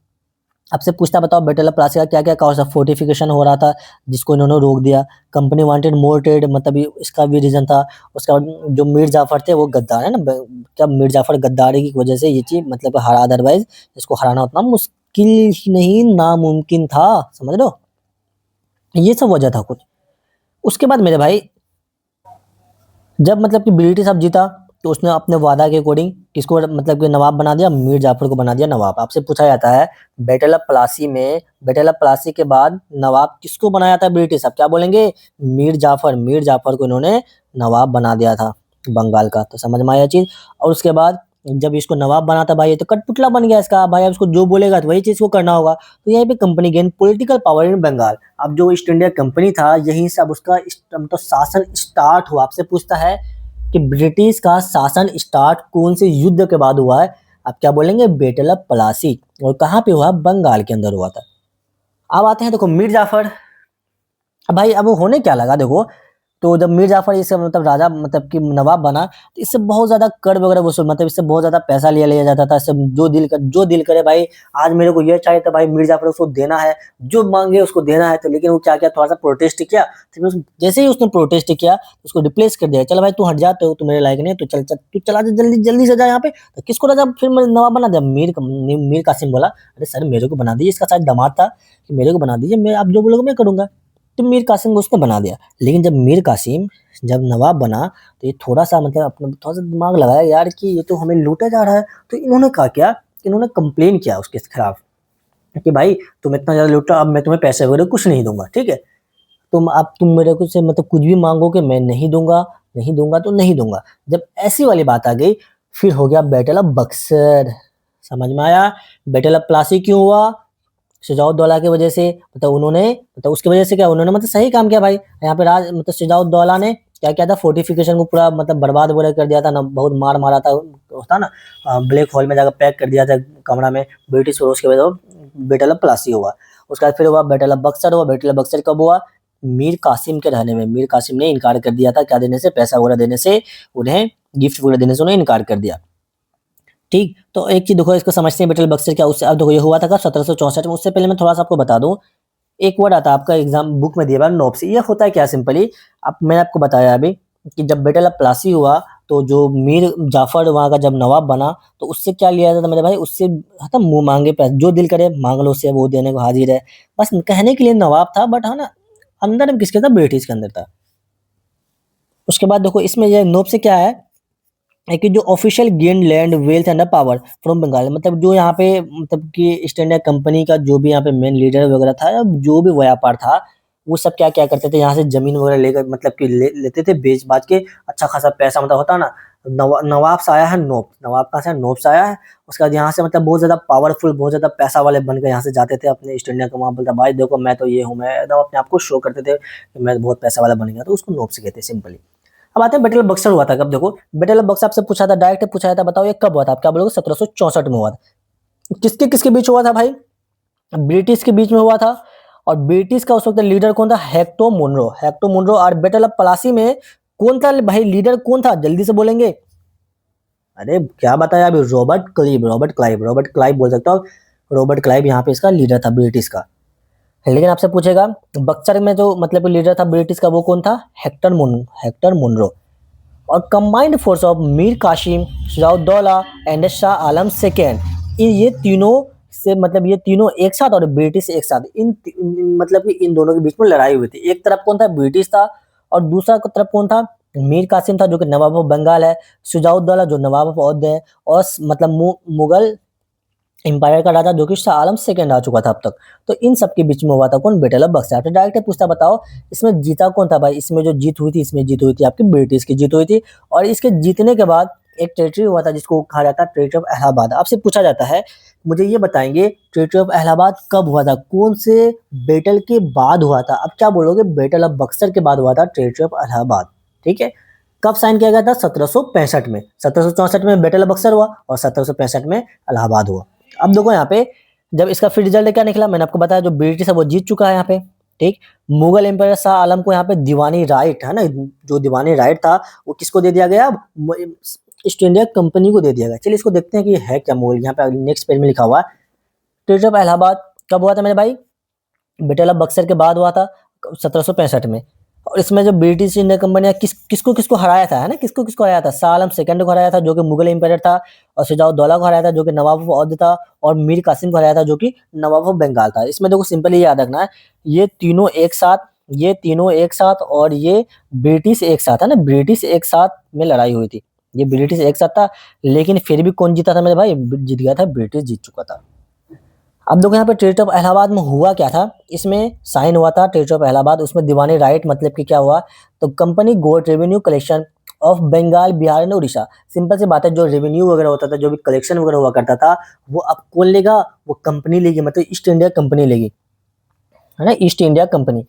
A: आपसे पूछता, बताओ बैटल ऑफ प्लासी का क्या क्या काउस था। फोर्टिफिकेशन हो रहा था जिसको इन्होंने रोक दिया। कंपनी वांटेड मोर ट्रेड, मतलब इसका भी रीजन था। उसका बाद जो मीर जाफर थे वो गद्दार है ना, क्या मीर जाफर गद्दारी की वजह से ये चीज मतलब हरा, अदरवाइज इसको हराना उतना मुश्किल ही नहीं, नामुमकिन था, समझ लो। ये सब वजह था कुछ। उसके बाद मेरे भाई जब मतलब कि ब्रिटिश अब जीता, तो उसने अपने वादा के अकॉर्डिंग किसको मतलब कि नवाब बना दिया, मीर जाफर को बना दिया नवाब। आपसे पूछा जाता है बैटल ऑफ प्लासी के बाद नवाब किसको बनाया था ब्रिटिश, आप क्या बोलेंगे, मीर जाफर को इन्होंने नवाब बना दिया था बंगाल का। तो समझ में आया चीज। और उसके बाद जब इसको नवाब बना था भाई, ये तो कठपुतला बन गया इसका भाई, अब इसको जो बोलेगा तो वही चीज को करना होगा। तो यहीं पे company gain political power in Bengal. अब जो ईस्ट इंडिया कंपनी था, यहीं से अब उसका तो शासन स्टार्ट हुआ। आपसे पूछता है कि ब्रिटिश का शासन स्टार्ट कौन से युद्ध के बाद हुआ है, आप क्या बोलेंगे, बैटल ऑफ प्लासी। और कहाँ पे हुआ, बंगाल के अंदर हुआ था। अब आते हैं देखो मीर जाफर। अब भाई अब वो होने क्या लगा देखो, तो जब मीर जाफर इससे मतलब राजा मतलब कि नवाब बना, तो इससे बहुत ज्यादा कर वगैरह वसूल, मतलब इससे बहुत ज्यादा पैसा लिया लिया जाता था। इससे जो दिल करे भाई, आज मेरे को ये चाहिए तो भाई मीर जाफर उसको देना है, जो मांगे उसको देना है। तो लेकिन वो क्या किया, थोड़ा सा प्रोटेस्ट किया। फिर जैसे ही उसने प्रोटेस्ट किया, उसको रिप्लेस कर दिया, चल भाई तू हट जा, तो तू मेरे लायक नहीं है, तू चल चल तू चला जा, जल्दी जल्दी से जा यहाँ पे। तो किसको राजा फिर नवाब बना दिया, मीर कासिम बोला, अरे सर मेरे को बना दीजिए, इसका शायद दामाद था, कि मेरे को बना दीजिए, मैं आप जो बोलोगे मैं करूंगा। तो मीर कासिम को उसने बना दिया। लेकिन जब मीर कासिम जब नवाब बना, तो ये थोड़ा सा मतलब अपना थोड़ा सा दिमाग लगाया यार कि ये तो हमें लूटा जा रहा है। तो इन्होंने कहा क्या, इन्होंने कंप्लेन किया उसके खिलाफ कि भाई तुम इतना ज्यादा लूटा, अब मैं तुम्हें पैसे वगैरह कुछ नहीं दूंगा, ठीक है। तुम मेरे को से मतलब कुछ भी मांगोगे मैं नहीं दूंगा, नहीं दूंगा तो नहीं दूंगा। जब ऐसी वाली बात आ गई, फिर हो गया बैटल ऑफ बक्सर। समझ में आया। बैटल ऑफ प्लासी क्यों हुआ, शुजाउद्दौला की वजह से। मतलब उन्होंने मतलब उसकी वजह से क्या, उन्होंने मतलब सही काम किया भाई। यहाँ पे मतलब शुजाउद्दौला ने क्या किया था, फोर्टिफिकेशन को पूरा मतलब बर्बाद वगैरह कर दिया था ना, बहुत मार मारा था, होता ना, ब्लैक होल में जाकर पैक कर दिया था कमरा में ब्रिटिश फोर्स की वजह से। बैटल ऑफ प्लासी हुआ। उसके बाद फिर हुआ बैटल ऑफ बक्सर हुआ। बैटल ऑफ बक्सर कब हुआ, मीर कासिम के रहने में। मीर कासिम ने इनकार कर दिया था क्या देने से, पैसा वगैरह देने से, उन्हें गिफ्ट वगैरह देने से उन्हें इनकार कर दिया। ठीक, तो एक चीज देखो, इसको समझते हैं बैटल बक्सर क्या। उससे अब देखो ये हुआ था कब, 1764 में। उससे पहले मैं थोड़ा सा आपको बता दूं, एक वर्ड आता है आपका एग्जाम बुक में दिया हुआ नोब से। ये होता है क्या, सिंपली अब मैंने आपको बताया अभी कि जब बैटल ऑफ प्लासी हुआ, तो जो मीर जाफर वहां का जब नवाब बना, तो उससे क्या लिया जाता मेरे भाई, उससे था मुंह मांगे पैसे, जो दिल करे मांग लो, उससे वो देने को हाजिर है। बस कहने के लिए नवाब था, बट हाँ ना, अंदर में किसके था, ब्रिटिश के अंदर था। उसके बाद देखो इसमें ये नोब से क्या है कि जो official gain land wealth and power from Bengal, मतलब जो यहाँ पे मतलब कि ईस्ट इंडिया कंपनी का जो भी यहाँ पे मेन लीडर वगैरह था, या जो भी व्यापार था, वो सब क्या क्या करते थे, यहाँ से जमीन वगैरह लेकर मतलब कि लेते थे बेच बाच के, अच्छा खासा पैसा मतलब होता ना। नवाब से आया है नोब, नवाब कहाँ से है? नोब से आया है। उसके बाद यहाँ से मतलब बहुत ज्यादा पावरफुल, बहुत ज्यादा पैसा वाले बनकर यहाँ से जाते थे अपने ईस्ट इंडिया को, वहाँ बोलता भाई देखो मैं तो ये हूँ, मैं एकदम अपने आप को शो करते थे कि मैं बहुत पैसा वाला बन गया, तो उसको नोब से कहते हैं सिंपली। अब आते हैं बैटल ऑफ बक्सर हुआ था कब, देखो बैटल ऑफ बक्सर आपसे पूछा था, डायरेक्ट पूछा था, बताओ ये कब हुआ था, आप क्या बोलोगे, 1764 में हुआ था। किसके किसके बीच हुआ था भाई, ब्रिटिश के बीच में हुआ था। और ब्रिटिश का उस वक्त लीडर कौन था, हेक्टो मोनरो। और बैटल ऑफ प्लासी में कौन था भाई, लीडर कौन था, जल्दी से बोलेंगे। अरे क्या बताया अभी, रॉबर्ट क्लाइव बोल सकता हूँ। रॉबर्ट क्लाइव यहाँ पे इसका लीडर था ब्रिटिश का। लेकिन आपसे पूछेगा बक्सर में जो मतलब लीडर था ब्रिटिश का, वो कौन था, हेक्टर मुनरो। और combined force of Mir Qasim, Shujauddaula and Shah Alam second, ये तीनों से मतलब ये तीनों एक साथ और ब्रिटिश एक साथ, मतलब कि इन दोनों के बीच में लड़ाई हुई थी। एक तरफ कौन था, ब्रिटिश था, और दूसरा तरफ कौन था, मीर कासिम था जो कि नवाब ऑफ बंगाल है, शुजाउद्दौला जो नवाब ऑफ अवध है, और मतलब मुगल एम्पायर का राजा जो कि शाह आलम सेकंड आ चुका था अब तक। तो इन सब के बीच में हुआ था कौन, बैटल ऑफ बक्सर। तो डायरेक्ट पूछता बताओ इसमें जीता कौन था भाई, इसमें जो जीत हुई थी, इसमें जीत हुई थी आपकी ब्रिटिश की जीत हुई थी। और इसके जीतने के बाद एक टेरिटरी हुआ था जिसको कहा जाता है टेरिटरी ऑफ इलाहाबाद। आपसे पूछा जाता है, मुझे ये बताएंगे टेरिटरी ऑफ इलाहाबाद कब हुआ था, कौन से बैटल के बाद हुआ था। अब क्या बोलोगे, बैटल ऑफ बक्सर के बाद हुआ था टेरिटरी ऑफ इलाहाबाद, ठीक है। कब साइन किया गया था, 1765 में। 1764 में बैटल ऑफ बक्सर हुआ और 1765 में इलाहाबाद हुआ। अब देखो यहाँ पे जब इसका फिर रिजल्ट क्या निकला, मैंने आपको बताया जो ब्रिटिश है वो जीत चुका है यहाँ पे, ठीक। मुगल एम्पायर शाह आलम को यहाँ पे दीवानी राइट है ना, जो दीवानी राइट था वो किसको दे दिया गया, ईस्ट इंडिया कंपनी को दे दिया गया। चलिए इसको देखते हैं कि है क्या मूल। यहाँ पे नेक्स्ट पेज में लिखा हुआ है ट्रीटी ऑफ इलाहाबाद कब हुआ था मेरे भाई, बैटल ऑफ बक्सर के बाद हुआ था 1765 में। और इसमें जो ब्रिटिश इंडिया कंपनी किसको किसको हराया था, है ना, किसको किसको हराया था, शाह आलम सेकंड को हराया था जो कि मुगल एम्पायर था, और शुजाउद्दौला को हराया था जो कि नवाब ऑफ अवध था, और मीर कासिम को हराया था जो कि नवाब ऑफ बंगाल था। इसमें देखो सिंपली याद रखना है, ये तीनों एक साथ, ये तीनों एक साथ, और ये ब्रिटिश एक साथ, है ना, ब्रिटिश एक साथ में लड़ाई हुई थी। ये ब्रिटिश एक साथ था, लेकिन फिर भी कौन जीता था मेरे भाई? जीत गया था, ब्रिटिश जीत चुका था। अब देखो यहाँ पे ट्रीटी ऑफ इलाहाबाद में हुआ क्या था, इसमें साइन हुआ था ट्रीटी ऑफ इलाहाबाद, उसमें दीवानी राइट मतलब कि क्या हुआ, तो company got revenue collection of Bengal, Bihar and Orissa. Simple सी बात है, जो रेवेन्यू वगैरह होता था, जो भी कलेक्शन वगैरह हुआ करता था, वो अब कौन लेगा? वो कंपनी लेगी, मतलब ईस्ट इंडिया कंपनी लेगी, है ना, ईस्ट इंडिया कंपनी।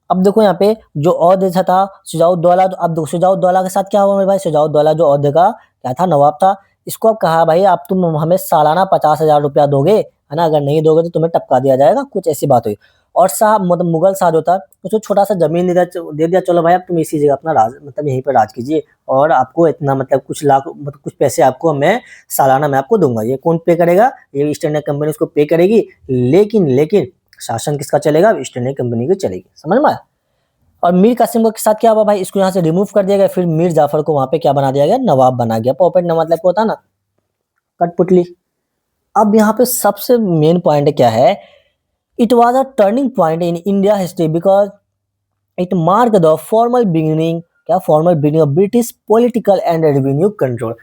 A: अब देखो यहाँ पे जो औहदे था शुजाउद्दौला, तो अब देखो शुजाउद्दौला के साथ क्या हुआ मेरे भाई? शुजाउद्दौला जो औहदे का क्या था, नवाब था, इसको अब कहा भाई अब तुम हमें सालाना 50,000 रुपया दोगे, है ना, अगर नहीं दोगे तो तुम्हें टपका दिया जाएगा, कुछ ऐसी बात हुई। और शाह मतलब मुगल शाह जो था, उसको छोटा सा जमीन दे दिया, चलो भाई अब तुम इसी जगह अपना राज मतलब यहीं पर राज कीजिए, और आपको इतना मतलब कुछ लाख मतलब कुछ पैसे आपको मैं सालाना मैं आपको दूंगा। ये कौन पे करेगा? ये ईस्ट इंडिया कंपनी उसको पे करेगी, लेकिन लेकिन शासन किसका चलेगा? ईस्ट इंडिया कंपनी की चलेगी, समझ में आया? और मीर कासिम के साथ क्या हुआ भाई? इसको यहाँ से रिमूव कर दिया गया, फिर मीर जाफर को वहां पे क्या बना दिया गया? नवाब बना गया। पॉपेट नवाब मतलब क्या होता है ना, कठपुतली। अब यहाँ पे सबसे मेन पॉइंट क्या है, it was a turning point in India history because it mark the formal beginning, क्या formal beginning of British political and revenue control.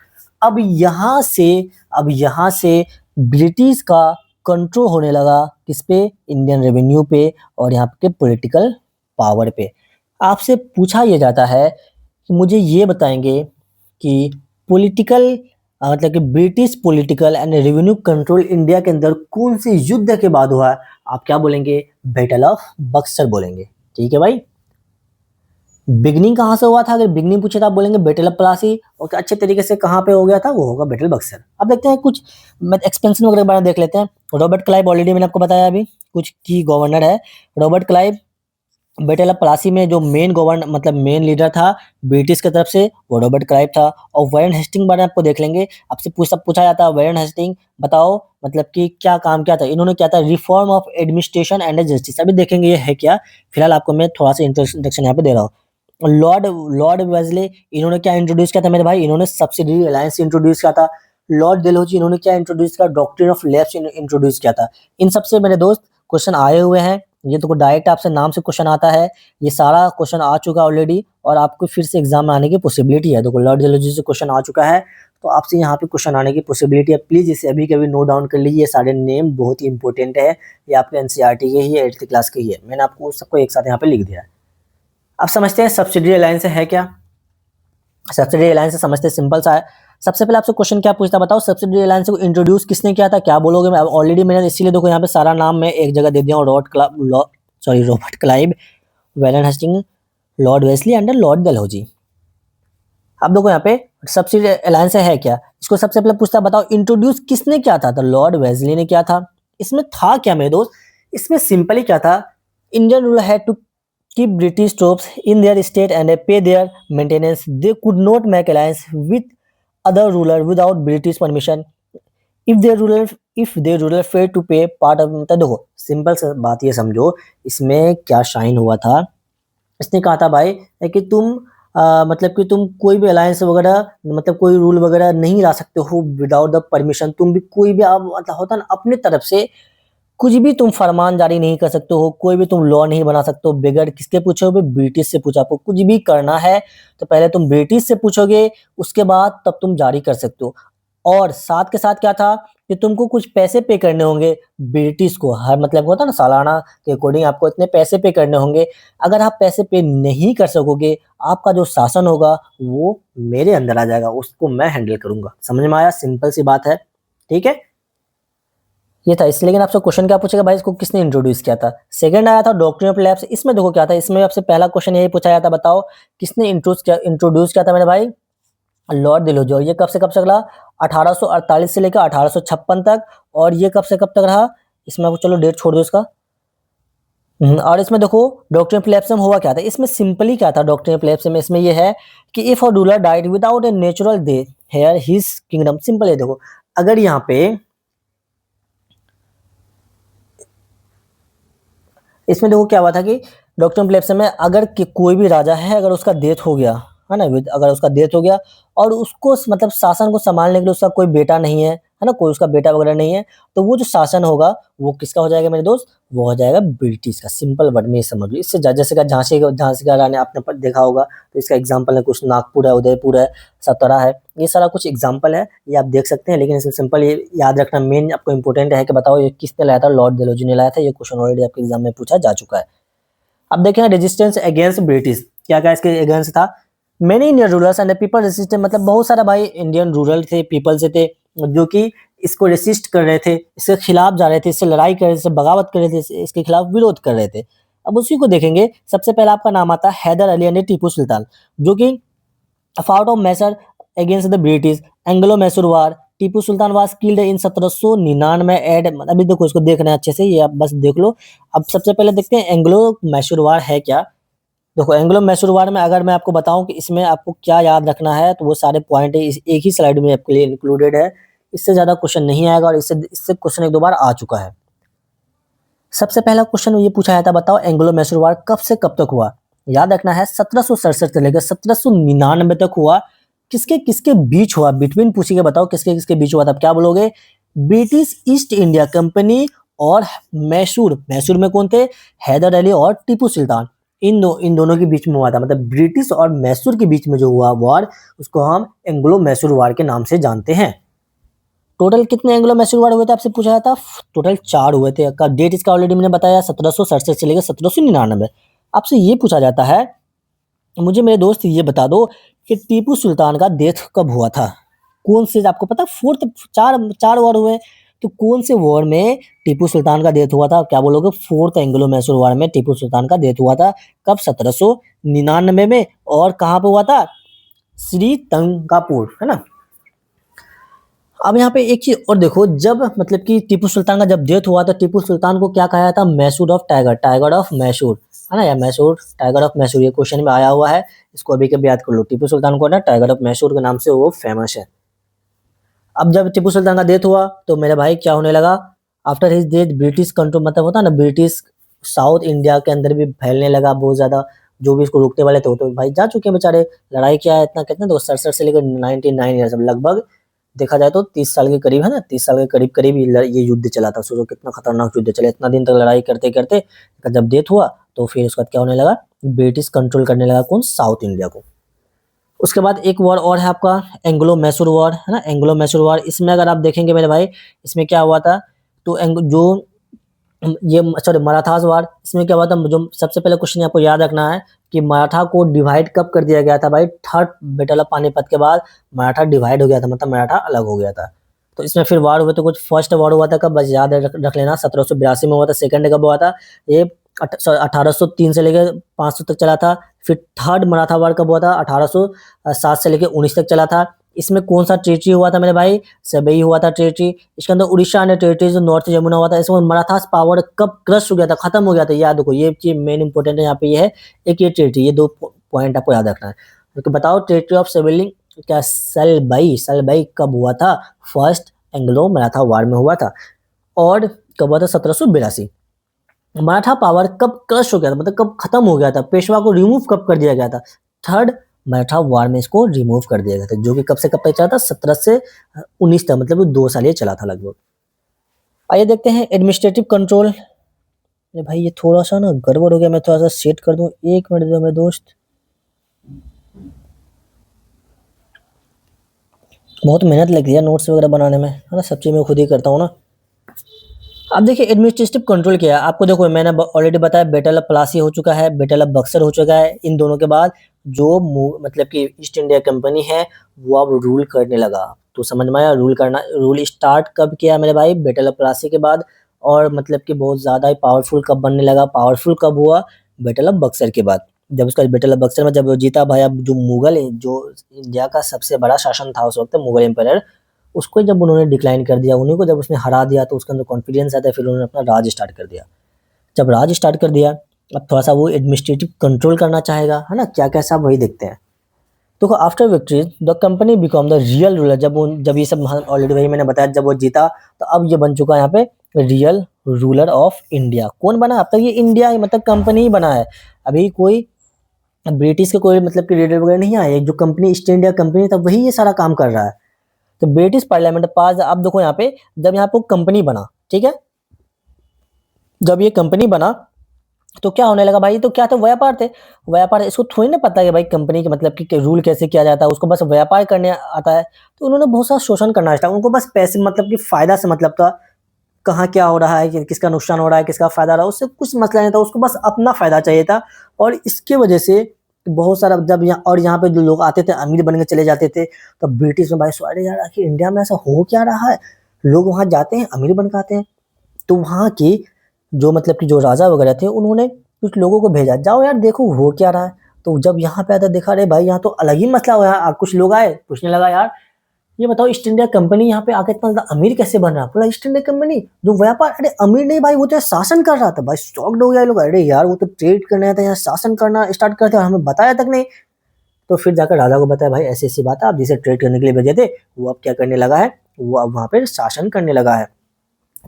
A: अब यहाँ से अब यहाँ से ब्रिटिश का कंट्रोल होने लगा, किस पे? इंडियन रेवेन्यू पे और यहाँ के पॉलिटिकल पावर पे। आपसे पूछा यह जाता है कि मुझे ये बताएंगे कि पॉलिटिकल मतलब कि British political and revenue control India के अंदर कौन से युद्ध के बाद हुआ है? आप क्या बोलेंगे? बैटल ऑफ बक्सर बोलेंगे, ठीक है भाई। बिगनिंग कहाँ से हुआ था? अगर बिगनिंग पूछे तो आप बोलेंगे बैटल ऑफ प्लासी, और अच्छे तरीके से कहाँ पे हो गया था? वो होगा बैटल बक्सर। अब देखते हैं कुछ एक्सपेंशन वगैरह के बारे में देख लेते हैं। रॉबर्ट क्लाइव, ऑलरेडी मैंने आपको बताया अभी, कुछ की गवर्नर है Robert Clive. Battle of Plassey में जो मेन गवर्नर मतलब मेन लीडर था ब्रिटिश की तरफ से, वो रॉबर्ट क्लाइव था। और वारेन हेस्टिंग बारे में आपको देख लेंगे, आपसे पूछा जाता है वारेन हेस्टिंग बताओ मतलब कि क्या काम क्या था, इन्होंने क्या था? Reform of administration and justice. अभी देखेंगे ये है क्या, फिलहाल आपको मैं थोड़ा सा इंट्रोडक्शन यहाँ पे दे रहा हूँ। लॉर्ड लॉर्ड वेजले, इन्होंने क्या इंट्रोड्यूस किया था मेरे भाई? इन्होंने सब्सिडरी अलायंस इंट्रोड्यूस किया था। लॉर्ड डेलहौजी, इन्होंने क्या इंट्रोड्यूस किया? डॉक्ट्रिन ऑफ लैप्स इंट्रोड्यूस किया था। इन सबसे मेरे दोस्त क्वेश्चन आए हुए हैं, ये तो डायरेक्ट आपसे नाम से क्वेश्चन आता है, ये सारा क्वेश्चन आ चुका ऑलरेडी, और आपको फिर से एग्जाम में आने की पॉसिबिलिटी है। देखो लॉर्ड डेलहौजी से क्वेश्चन आ चुका है, तो आपसे यहाँ पे क्वेश्चन आने की पॉसिबिलिटी है। प्लीज इसे अभी कभी नोट डाउन कर लीजिए, ये सारे नेम बहुत ही इंपॉर्टेंट है, ये आपके एनसीईआरटी के ही है, 8th क्लास के ही है, मैंने आपको सबको एक साथ यहाँ पे लिख दिया है। अब समझते हैं सब्सिडी अलायंस है क्या। सब्सिडी अलायंस समझते हैं, सिंपल सा है। सबसे पहले आपसे क्वेश्चन क्या पूछता है बताओ, सब्सिडी अलायंस को इंट्रोड्यूस किसने किया था? क्या बोलोगे? मैं ऑलरेडी मैंने इसीलिए देखो यहाँ पे सारा नाम मैं एक जगह दे दिया हूँ, Robert Clive, Warren Hastings, Lord Wellesley and Lord Dalhousie. अब देखो यहाँ पे सब्सिडी अलायंस है क्या, इसको सबसे पहले पूछता है बताओ इंट्रोड्यूस किसने किया था? तो लॉर्ड वेस्ली ने किया था। इसमें था क्या मेरे दोस्त? इसमें सिंपली क्या था, Indian ruler had to keep British troops in their state and pay their maintenance. They could not make alliance with other ruler without British permission. If their ruler failed to pay part of, तो देखो सिंपल सा बात ये समझो, इसमें क्या शाइन हुआ था, इसने कहा था भाई कि तुम मतलब कि तुम कोई भी अलायंस वगैरह मतलब कोई रूल वगैरह नहीं ला सकते हो विदाउट द परमिशन। तुम भी कोई भी आप मतलब होता ना अपनी तरफ से कुछ भी तुम फरमान जारी नहीं कर सकते हो, कोई भी तुम लॉ नहीं बना सकते हो बगैर किसके पूछे हो? ब्रिटिश से पूछा। आपको कुछ भी करना है तो पहले तुम ब्रिटिश से पूछोगे, उसके बाद तब तुम जारी कर सकते हो। और साथ के साथ क्या था कि तुमको कुछ पैसे पे करने होंगे ब्रिटिश को, हर मतलब होता है ना सालाना के अकॉर्डिंग आपको इतने पैसे पे करने होंगे। अगर आप पैसे पे नहीं कर सकोगे, आपका जो शासन होगा वो मेरे अंदर आ जाएगा, उसको मैं हैंडल करूंगा। समझ में आया? सिंपल सी बात है, ठीक है, ये था इस। लेकिन आपसे क्वेश्चन क्या पूछेगा भाई, इसको किसने इंट्रोड्यूस किया था? सेकंड आया था डॉक्ट्रिन ऑफ लैप्स। इसमें देखो क्या था, इसमें आपसे पहला क्वेश्चन यही पूछा जाता, बताओ किसने इंट्रोड्यूस किया था मेरे भाई? लॉर्ड डेलहौजी। और ये कब से कब तक रहा? 1848 से लेकर 1856 तक। और ये कब से कब तक रहा? इसमें आपको चलो डेट छोड़ दो इसका। और इसमें देखो डॉक्ट्रिन ऑफ लैप्स में हुआ क्या था, इसमें सिंपली क्या था डॉक्ट्रिन ऑफ लैप्स में? इसमें ये है कि if a ruler died without a natural death heir his kingdom. Simple है, देखो अगर यहाँ पे इसमें देखो क्या हुआ था कि डॉक्टर प्लेप्स में अगर कोई भी राजा है, अगर उसका डेथ हो गया है ना, अगर उसका डेथ हो गया और उसको मतलब शासन को संभालने के लिए उसका कोई बेटा नहीं है है ना, कोई उसका बेटा वगैरह नहीं है, तो वो जो शासन होगा वो किसका हो जाएगा मेरे दोस्त, वो हो जाएगा ब्रिटिश का। सिंपल वर्ड में समझ लो। इससे जैसे का झांसी का रानी आपने देखा होगा, तो इसका एग्जाम्पल है, कुछ नागपुर है, उदयपुर है, सतारा है, ये सारा कुछ एग्जाम्पल है, ये आप देख सकते हैं। लेकिन इसमें सिंपल ये याद रखना मेन आपको इंपॉर्टेंट है कि बताओ ये किसने लाया था, लॉर्ड डलहौजी ने लाया था। ये क्वेश्चन ऑलरेडी आपके एग्जाम में पूछा जा चुका है। अब देखें रेजिस्टेंस अगेंस्ट ब्रिटिश, क्या क्या इसके अगेंस्ट था। Many Indian rulers and people resistant, मतलब बहुत सारा भाई इंडियन रूरल थे, पीपल से थे, जो कि इसको रेसिस्ट कर रहे थे, इसके खिलाफ जा रहे थे, इससे लड़ाई कर रहे थे, बगावत कर रहे थे, इसके खिलाफ विरोध कर रहे थे। अब उसी को देखेंगे। सबसे पहला आपका नाम आता है हैदर अली यानी टीपू सुल्तान, जो कि fought of Mysore against the British Anglo Mysore war. Tipu Sultan was killed in 1799 at, अभी देखो इसको देखना है अच्छे से, ये आप बस देख लो। अब सबसे पहले देखते हैं एंग्लो मैसूर वार है क्या। देखो एंग्लो मैसूर वार में अगर मैं आपको बताऊं कि इसमें आपको क्या याद रखना है, तो वो सारे पॉइंट एक ही स्लाइड में आपके लिए इंक्लूडेड है। इससे ज्यादा क्वेश्चन नहीं आएगा, और इससे इससे क्वेश्चन एक दो बार आ चुका है। सबसे पहला क्वेश्चन ये पूछा जाता है, बताओ एंग्लो मैसूर वार कब से कब तक हुआ। याद रखना है 1767 से लेकर 1799 तक हुआ। किसके किसके बीच हुआ, बिटवीन पूछिए, बताओ किसके किसके बीच हुआ था। क्या बोलोगे, ब्रिटिश ईस्ट इंडिया कंपनी और मैसूर, मैसूर में कौन थे, हैदर अली और टीपू सुल्तान, इन दोनों के बीच में हुआ था। मतलब ब्रिटिश और मैसूर के बीच में जो हुआ वॉर, उसको हम एंग्लो मैसूर वार के नाम से जानते हैं। टोटल कितने एंग्लो मैसूर वार हुए थे आपसे पूछा था, टोटल 4 हुए थे। का डेट इसका ऑलरेडी मैंने बताया 1767 से लेकर 1799। आपसे ये पूछा जाता है, मुझे मेरे दोस्त ये बता दो कि टीपू सुल्तान का डेथ कब हुआ था। कौन से, आपको पता फोर्थ, चार चार वॉर हुए, तो कौन से वॉर में टीपू सुल्तान का डेथ हुआ था। क्या बोलोगे, फोर्थ एंग्लो मैसूर वॉर में टीपू सुल्तान का डेथ हुआ था। कब, 1799 में। और कहाँ पे हुआ था, श्री तंगापुर, है ना। अब यहाँ पे एक चीज और देखो, जब मतलब कि टीपू सुल्तान का जब डेथ हुआ, तो टीपू सुल्तान को क्या कहा था, Mysore of tiger, tiger of Mysore, है ना, या मैसूर, टाइगर ऑफ मैसूर, ये क्वेश्चन में आया हुआ है। इसको अभी कभी याद कर लो। टीपू सुल्तान को ना टाइगर ऑफ मैसूर के नाम से वो फेमस है। अब जब टीपू सुल्तान का डेथ हुआ, तो मेरे भाई क्या होने लगा, after his death British control, मतलब होता है ना, ब्रिटिश साउथ इंडिया के अंदर भी फैलने लगा बहुत ज्यादा। जो भी इसको रोकने वाले थे वो तो भाई जा चुके हैं बेचारे। लड़ाई क्या है, इतना कितना, तो 67 से लेकर 99 ईयर्स, लगभग देखा जाए तो 30 साल के करीब, है ना, 30 साल के करीब करीब ये युद्ध चला था। सोचो कितना खतरनाक युद्ध चला, इतना दिन तक लड़ाई करते करते जब डेथ हुआ, तो फिर उसके बाद क्या होने लगा, ब्रिटिश कंट्रोल करने लगा कौन, साउथ इंडिया को। उसके बाद एक वॉर और है आपका एंग्लो मैसूर वॉर, है ना, एंग्लो मैसूर वॉर। इसमें अगर आप देखेंगे मेरे भाई, इसमें क्या हुआ था, तो जो ये सॉरी मराठास वार, इसमें क्या हुआ था, जो सबसे पहले क्वेश्चन आपको याद रखना है कि मराठा को डिवाइड कब कर दिया गया था भाई, थर्ड बैटल ऑफ पानीपत के बाद मराठा डिवाइड हो गया था, मतलब मराठा अलग हो गया था। तो इसमें फिर वार हुए, तो कुछ फर्स्ट वार हुआ था कब, बस याद रख लेना, 1782 में हुआ था। सेकंड कब हुआ था, ये 1803 से लेकर 500 तक चला था। फिर थर्ड मराठा वार कब हुआ था, 1807 से लेकर 19 तक चला था। इसमें कौन सा टेरिटरी हुआ था मेरे भाई, सबई हुआ था टेरिटरी। इसके अंदर उड़ीसा ने टेरिटरी, जो नॉर्थ जमुना हुआ था। इसमें मराठास पावर कब क्रश हो गया था, खत्म हो गया था, याद रखो, ये चीज मेन इंपॉर्टेंट है यहाँ पे, ये है एक ये टेरिटरी, ये दो पॉइंट आपको याद रखना है। तो बताओ टेरिटरी ऑफ सेविलिंग क्या, सलबई, सलबई कब हुआ था, फर्स्ट एंग्लो मराठा वार में हुआ था। और कब हुआ था, 1782। मराठा पावर कब क्रश हो गया था, मतलब कब खत्म हो गया था, पेशवा को रिमूव कब कर दिया गया था, थर्ड मराठा वार में इसको रिमूव कर दिया गया था, जो कि कब से कब तक चला था, 17 से 19 तक, मतलब 2 साल ये चला था लगभग। आइए देखते हैं एडमिनिस्ट्रेटिव कंट्रोल। अरे भाई ये थोड़ा सा ना गड़बड़ हो गया, मैं थोड़ा सा सेट कर दूं, 1 मिनट दो मेरे दोस्त। बहुत मेहनत लगती है नोट्स वगैरह बनाने में, है ना, सब चीज मैं खुद ही करता हूँ ना। अब देखिए एडमिनिस्ट्रेटिव कंट्रोल क्या है, आपको देखो मैंने ऑलरेडी बताया, बैटल ऑफ प्लासी हो चुका है, बैटल ऑफ बक्सर हो चुका है। इन दोनों के बाद जो मतलब कि ईस्ट इंडिया कंपनी है वो अब रूल करने लगा। तो समझ में आया, रूल करना, रूल स्टार्ट कब किया मेरे भाई, बैटल ऑफ प्लासी के बाद। और मतलब कि बहुत ज्यादा ही पावरफुल कब बनने लगा, पावरफुल कब हुआ, बैटल ऑफ बक्सर के बाद। जब उसका बैटल ऑफ बक्सर में जब वो जीता भाई, अब जो मुगल जो इंडिया का सबसे बड़ा शासन था उस वक्त, मुगल एम्पायर, उसको जब उन्होंने डिक्लाइन कर दिया, उन्हीं को जब उसने हरा दिया, तो उसके अंदर कॉन्फिडेंस आता है, फिर उन्होंने अपना राज स्टार्ट कर दिया। जब राज स्टार्ट कर दिया, अब थोड़ा सा वो एडमिनिस्ट्रेटिव कंट्रोल करना चाहेगा, है ना, क्या क्या सब वही देखते हैं। तो after victory the company become the real ruler, जब ये सब ऑलरेडी वही मैंने बताया, जब वो जीता, तो अब ये बन चुका है यहाँ पे रियल रूलर ऑफ इंडिया। कौन बना, अब तक ये इंडिया ही मतलब कंपनी ही बना है, अभी कोई ब्रिटिश के कोई मतलब कि लीडर वगैरह नहीं आए, जो कंपनी ईस्ट इंडिया कंपनी था वही ये सारा काम कर रहा है। तो ब्रिटिश पार्लियामेंट पास, अब देखो यहाँ पे जब यहाँ पे कंपनी बना, ठीक है, जब ये कंपनी बना तो क्या होने लगा भाई, तो क्या था, व्यापार थे, व्यापार, इसको थोड़ी ना पता है कि भाई कंपनी के मतलब कि रूल कैसे किया जाता है, उसको बस व्यापार करने आता है। तो उन्होंने बहुत सारा शोषण करना स्टार्ट, उनको बस पैसे मतलब कि फायदा से मतलब था, कहाँ क्या हो रहा है, किसका नुकसान हो रहा है, किसका फायदा हो रहा है, उससे कुछ मसला नहीं था, उसको बस अपना फायदा चाहिए था। और इसकी वजह से बहुत सारा जब यहाँ, और यहाँ पे जो लोग आते थे अमीर बन के चले जाते थे, तो ब्रिटिश में भाई अरे यार आखिर इंडिया में ऐसा हो क्या रहा है, लोग वहां जाते हैं अमीर बन के आते हैं। तो वहाँ की जो मतलब कि जो राजा वगैरह थे, उन्होंने कुछ लोगों को भेजा, जाओ यार देखो हो क्या रहा है। तो जब यहाँ पे आया देखा, अरे भाई यहाँ तो अलग ही मसला हुआ है। कुछ लोग आए, पूछने लगा यार ये बताओ ईस्ट इंडिया कंपनी यहाँ पे आके इतना ज्यादा अमीर कैसे बन रहा है। बोला ईस्ट इंडिया कंपनी जो व्यापार, अरे अमीर नहीं भाई, वो तो शासन कर रहा था। भाई शॉक्ड हो गया लोग, अरे यार वो तो ट्रेड करने आया था, यहाँ शासन करना स्टार्ट करते और हमें बताया तक नहीं। तो फिर जाकर राजा को बताया भाई ऐसी ऐसी बात है, आप जिसे ट्रेड करने के लिए भेजे थे वो अब क्या करने लगा है, वो अब वहां पे शासन करने लगा है।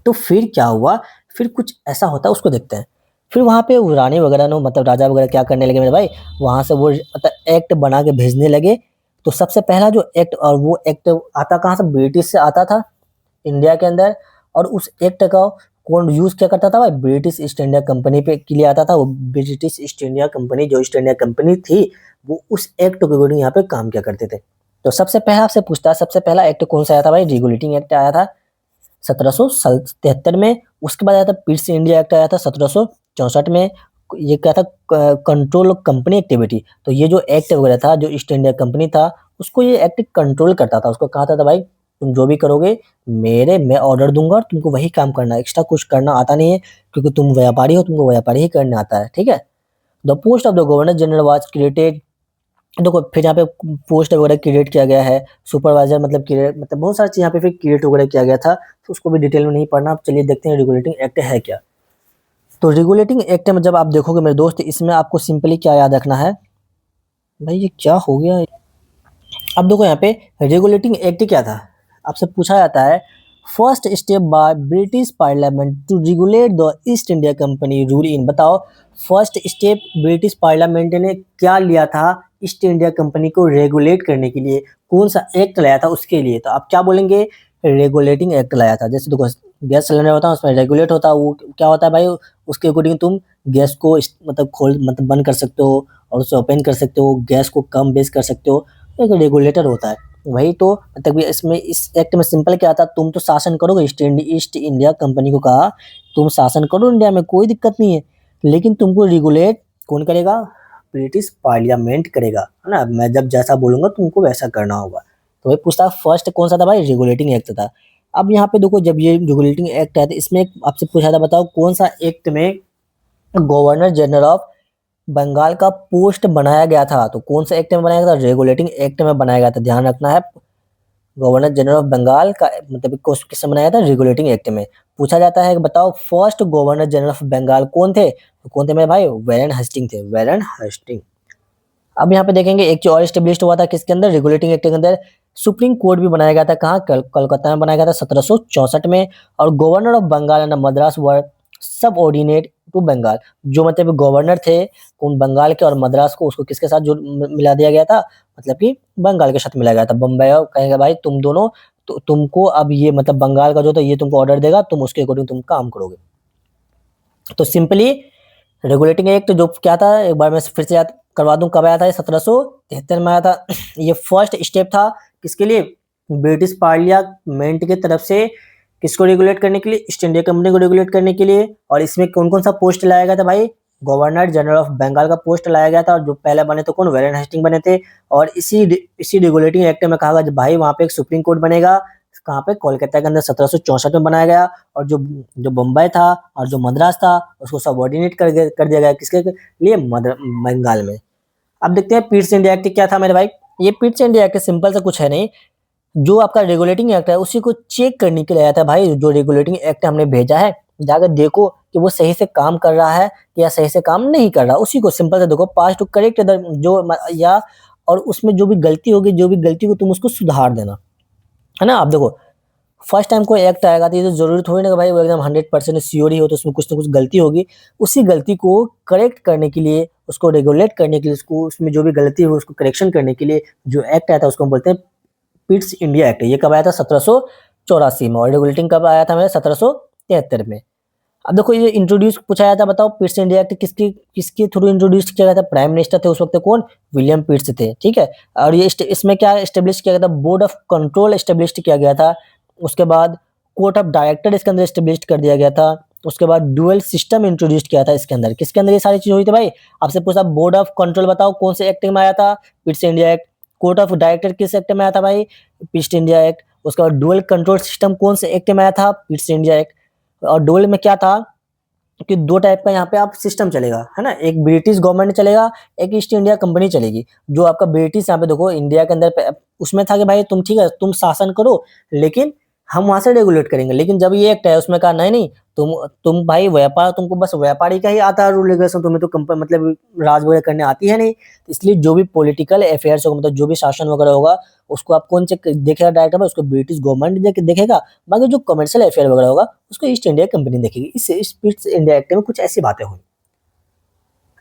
A: तो फिर क्या हुआ, फिर कुछ ऐसा होता है उसको देखते हैं। फिर वहाँ पे वो रानी वगैरह ने मतलब राजा वगैरह क्या करने लगे मेरे भाई, वहाँ से वो मतलब एक्ट बना के भेजने लगे। तो सबसे पहला जो एक्ट, और वो एक्ट आता कहाँ से, ब्रिटिश से आता था इंडिया के अंदर। और उस एक्ट का कौन यूज क्या करता था भाई, ब्रिटिश ईस्ट इंडिया कंपनी पे के लिए आता था। वो ब्रिटिश ईस्ट इंडिया कंपनी, जो ईस्ट इंडिया कंपनी थी, वो उस एक्ट के अकॉर्डिंग यहाँ पे काम क्या करते थे। तो सबसे पहला आपसे पूछता है, सबसे पहला एक्ट कौन सा आया था भाई, रेगुलेटिंग एक्ट आया था 1773 में। उसके बाद आया था पीस इंडिया एक्ट आया था 1764 में। ये क्या था, कंट्रोल कंपनी एक्टिविटी। तो ये जो एक्ट वगैरह था, जो ईस्ट इंडिया कंपनी था, उसको ये एक्ट कंट्रोल करता था। उसको कहा था भाई तुम जो भी करोगे मैं ऑर्डर दूंगा और तुमको वही काम करना है, एक्स्ट्रा कुछ करना आता नहीं है, क्योंकि तुम व्यापारी हो, तुमको व्यापारी ही करना आता है, ठीक है। The post of the governor general was created. देखो फिर यहाँ पे पोस्ट वगैरह क्रिएट किया गया है, सुपरवाइजर मतलब क्रिएट, मतलब बहुत सारी चीज यहाँ पे फिर क्रिएट वगैरह किया गया था। तो उसको भी डिटेल में नहीं पढ़ना, आप चलिए देखते हैं रेगुलेटिंग एक्ट है क्या। तो रेगुलेटिंग एक्ट में जब आप देखोगे मेरे दोस्त, इसमें आपको सिंपली क्या याद रखना है, भाई ये क्या हो गया। अब देखो यहाँ पे रेगुलेटिंग एक्ट क्या था, आपसे पूछा जाता है first step by British parliament to regulate the East India Company rule in. बताओ फर्स्ट स्टेप ब्रिटिश पार्लियामेंट ने क्या लिया था ईस्ट इंडिया कंपनी को रेगुलेट करने के लिए, कौन सा एक्ट लाया था उसके लिए। तो आप क्या बोलेंगे, रेगुलेटिंग एक्ट लाया था। जैसे देखो गैस सिलेंडर होता है, उसमें रेगुलेट होता है, वो क्या होता है भाई, उसके अकॉर्डिंग तुम गैस को मतलब खोल मतलब बंद कर सकते हो, और उसे ओपन कर सकते हो, गैस को कम बेस कर सकते हो। एक रेगुलेटर होता है। वही तो मतलब इसमें इस एक्ट में सिंपल क्या था, तुम तो शासन करोगे, ईस्ट इंडिया कंपनी को कहा तुम शासन करो इंडिया में, कोई दिक्कत नहीं है, लेकिन तुमको रेगुलेट कौन करेगा, ब्रिटिश पार्लियामेंट करेगा, है ना। मैं जब जैसा बोलूंगा तुमको वैसा करना होगा। तो वही पूछता फर्स्ट कौन सा था भाई, रेगुलेटिंग एक्ट था। अब यहाँ पे देखो जब ये रेगुलेटिंग एक्ट है तो इसमें आपसे पूछा था बताओ कौन सा एक्ट में गवर्नर जनरल ऑफ बंगाल का पोस्ट बनाया गया था। तो कौन सा एक्ट में बनाया गया था, रेगुलेटिंग एक्ट में बनाया गया था, ध्यान रखना है। गवर्नर जनरल ऑफ बंगाल का मतलब किससे बनाया था, रेगुलेटिंग एक्ट में। पूछा जाता है कि बताओ first governor general of Bengal कौन थे, तो कौन थे मेरे भाई, वेरन हेस्टिंग थे, वेरन हेस्टिंग। अब यहाँ पे देखेंगे एक चीज और स्टेब्लिश हुआ था किसके अंदर, रेगुलेटिंग एक्ट के अंदर। सुप्रीम कोर्ट भी बनाया गया था, कहाँ, कोलकाता में बनाया गया था 1764 में। और governor of Bengal and Madras were subordinate to Bengal. जो मतलब गवर्नर थे कौन, बंगाल के, और मद्रास को उसको किसके साथ जो मिला दिया गया था, मतलब कि बंगाल के साथ मिलाया गया था। बम्बई कहेगा भाई तुम दोनों, तो तुमको अब ये मतलब बंगाल का जो था ये तुमको ऑर्डर देगा, तुम उसके अकॉर्डिंग तुम काम करोगे। तो सिंपली रेगुलेटिंग एक्ट जो क्या था, एक बार मैं फिर से याद करवा दूं, कब आया था, 1773 में आया था। ये फर्स्ट स्टेप था किसके लिए, ब्रिटिश पार्लियामेंट की तरफ से, किसको रेगुलेट करने के लिए, ईस्ट इंडिया कंपनी को रेगुलेट करने के लिए। और इसमें कौन कौन सा पोस्ट लाया गया था भाई, गवर्नर जनरल ऑफ बंगाल का पोस्ट लाया गया था। और जो पहले बने थे कौन, वेरन हेस्टिंग बने थे। और इसी रेगुलेटिंग एक्ट में कहा गया भाई वहां पे एक सुप्रीम कोर्ट बनेगा, कहाँ पे, कोलकाता के अंदर 1764 में बनाया गया। और जो जो बम्बई था और जो मद्रास था उसको सबऑर्डिनेट कर दिया गया किसके लिए, बंगाल में। अब देखते हैं पीट्स इंडिया एक्ट क्या था मेरे भाई। ये पीट्स इंडिया एक्ट सिंपल से कुछ है नहीं, जो आपका रेगुलेटिंग एक्ट है उसी को चेक करने के लिए आया था भाई। जो रेगुलेटिंग एक्ट हमने भेजा है, जाकर देखो कि वो सही से काम कर रहा है या सही से काम नहीं कर रहा, उसी को सिंपल से देखो, पास टू करेक्ट जो या, और उसमें जो भी गलती होगी, जो भी गलती को तुम उसको सुधार देना, है ना। आप देखो फर्स्ट टाइम कोई एक्ट आएगा तो ये तो जरूरी थोड़ी ना कि भाई वो एकदम 100% श्योर ही हो, तो उसमें कुछ ना कुछ गलती होगी। उसी गलती को करेक्ट करने के लिए, उसको रेगुलेट करने के लिए, उसको उसमें जो भी गलती हो उसको करेक्शन करने के लिए जो एक्ट आया था उसको हम बोलते हैं पिट्स इंडिया एक्ट, ये कब आया था 1784 में, और रेगुलेटिंग कब आया था मेरा 1773 में। अब देखो ये इंट्रोड्यूस पूछा जाता, बताओ पिट्स इंडिया एक्ट किसकी किसके थ्रू इंट्रोड्यूस किया गया था? प्राइम मिनिस्टर थे उस वक्त कौन? विलियम पिट्स थे, ठीक है। और ये इसमें क्या एस्टेब्लिश किया गया था? बोर्ड ऑफ कंट्रोल एस्टेब्लिश किया गया था। उसके बाद कोर्ट ऑफ डायरेक्टर इसके अंदर एस्टेब्लिश कर दिया गया था। उसके बाद डुअल सिस्टम इंट्रोड्यूस किया था इसके अंदर। किसके अंदर ये सारी चीज हुई थी भाई? आपसे पूछा बोर्ड ऑफ कंट्रोल, बताओ कौन से एक्ट में आया था? Pitt's India act. Court of director किस एक्ट में आया था भाई? Pitt's India act. उसके बाद डुअल कंट्रोल सिस्टम कौन से एक्ट में आया था? Pitt's India act. और डुअल में क्या था कि दो टाइप का यहाँ पे आप सिस्टम चलेगा, है ना, एक ब्रिटिश गवर्नमेंट चलेगा, एक ईस्ट इंडिया कंपनी चलेगी। जो आपका ब्रिटिश यहाँ पे देखो इंडिया के अंदर उसमें था कि भाई तुम ठीक है तुम शासन करो, लेकिन हम वहां से रेगुलेट करेंगे। लेकिन जब ये एक्ट है उसमें कहा नहीं नहीं, तुम भाई व्यापार, तुमको बस व्यापारी का ही आता है रूल रेगुलेशन, तुम्हें तो मतलब राज वगैरह करने आती है नहीं। इसलिए जो भी पॉलिटिकल अफेयर्स होगा, मतलब जो भी शासन वगैरह होगा, उसको आप कौन से देखेगा डायरेक्टर में? उसको ब्रिटिश गवर्नमेंट देखेगा। बाकी जो कमर्शियल अफेयर वगैरह होगा उसको ईस्ट इंडिया कंपनी देखेगी। इससे इस पिट्स इंडिया एक्ट में कुछ ऐसी बातें हुई।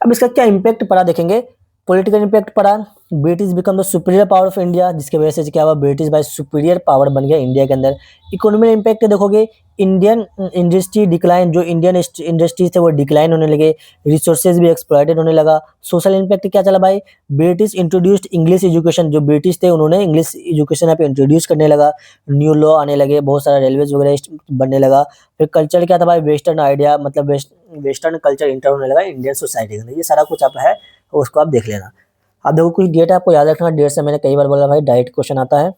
A: अब इसका क्या इम्पैक्ट पड़ा देखेंगे। पॉलिटिकल इम्पैक्ट पड़ा, British become the superior power of India, जिसके वजह से क्या हुआ? ब्रिटिश भाई सुपीरियर पावर बन गया इंडिया के अंदर। इकोनॉमिक इम्पैक्ट देखोगे, इंडियन इंडस्ट्री डिक्लाइन, जो इंडियन इंडस्ट्रीज थे वो डिक्लाइन होने लगे, रिसोर्सेज भी एक्सप्लॉइटेड होने लगा। सोशल इम्पैक्ट क्या चला भाई? ब्रिटिश इंट्रोड्यूस्ड इंग्लिश एजुकेशन, जो ब्रिटिश थे उन्होंने इंग्लिश एजुकेशन यहाँ पे इंट्रोड्यूस करने लगा। न्यू लॉ आने लगे, बहुत सारा रेलवेज वगैरह बनने लगा। फिर कल्चर क्या था भाई? वेस्टर्न आइडिया, मतलब वेस्टर्न कल्चर इंटर होने लगा इंडियन सोसाइटी के अंदर। ये सारा कुछ आप है उसको आप देख लेना। अब देखो कुछ डेट है आपको याद रखना, डेट से मैंने कई बार बोला भाई डायरेक्ट क्वेश्चन आता है।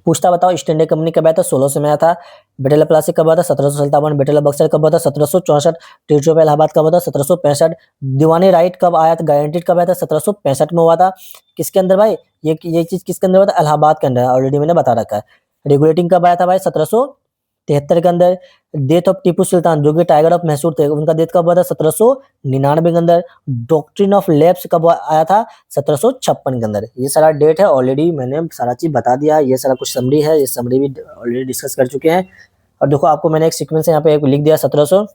A: पूछता बताओ ईस्ट इंडिया कंपनी कब आया था? 1600 में आया था। बैटल ऑफ प्लासी कब आया था? 1757। बैटल ऑफ बक्सर कब हुआ था? 1764। ट्रीटी ऑफ इलाहाबाद कब हुआ था? 1765। दीवानी राइट कब आया था? गारंटीड कब आया था? 1765 में हुआ था। किसके अंदर भाई? ये चीज किसके अंदर हुआ था? इलाहाबाद के अंदर, ऑलरेडी मैंने बता रखा है। रेगुलेटिंग कब आया था भाई? 1773 के अंदर। डेथ ऑफ टीपू सुल्तान, जो कि टाइगर ऑफ मैसूर थे, उनका डेथ कब हुआ था? 1799 के अंदर। डॉक्ट्रिन ऑफ लैप्स कब आया था? 1756 के अंदर। ये सारा डेट है, ऑलरेडी मैंने सारा चीज बता दिया। ये सारा कुछ समरी है, ये समरी भी ऑलरेडी डिस्कस कर चुके हैं। और देखो आपको मैंने एक सीक्वेंस यहाँ पे एक लिख दिया। 1600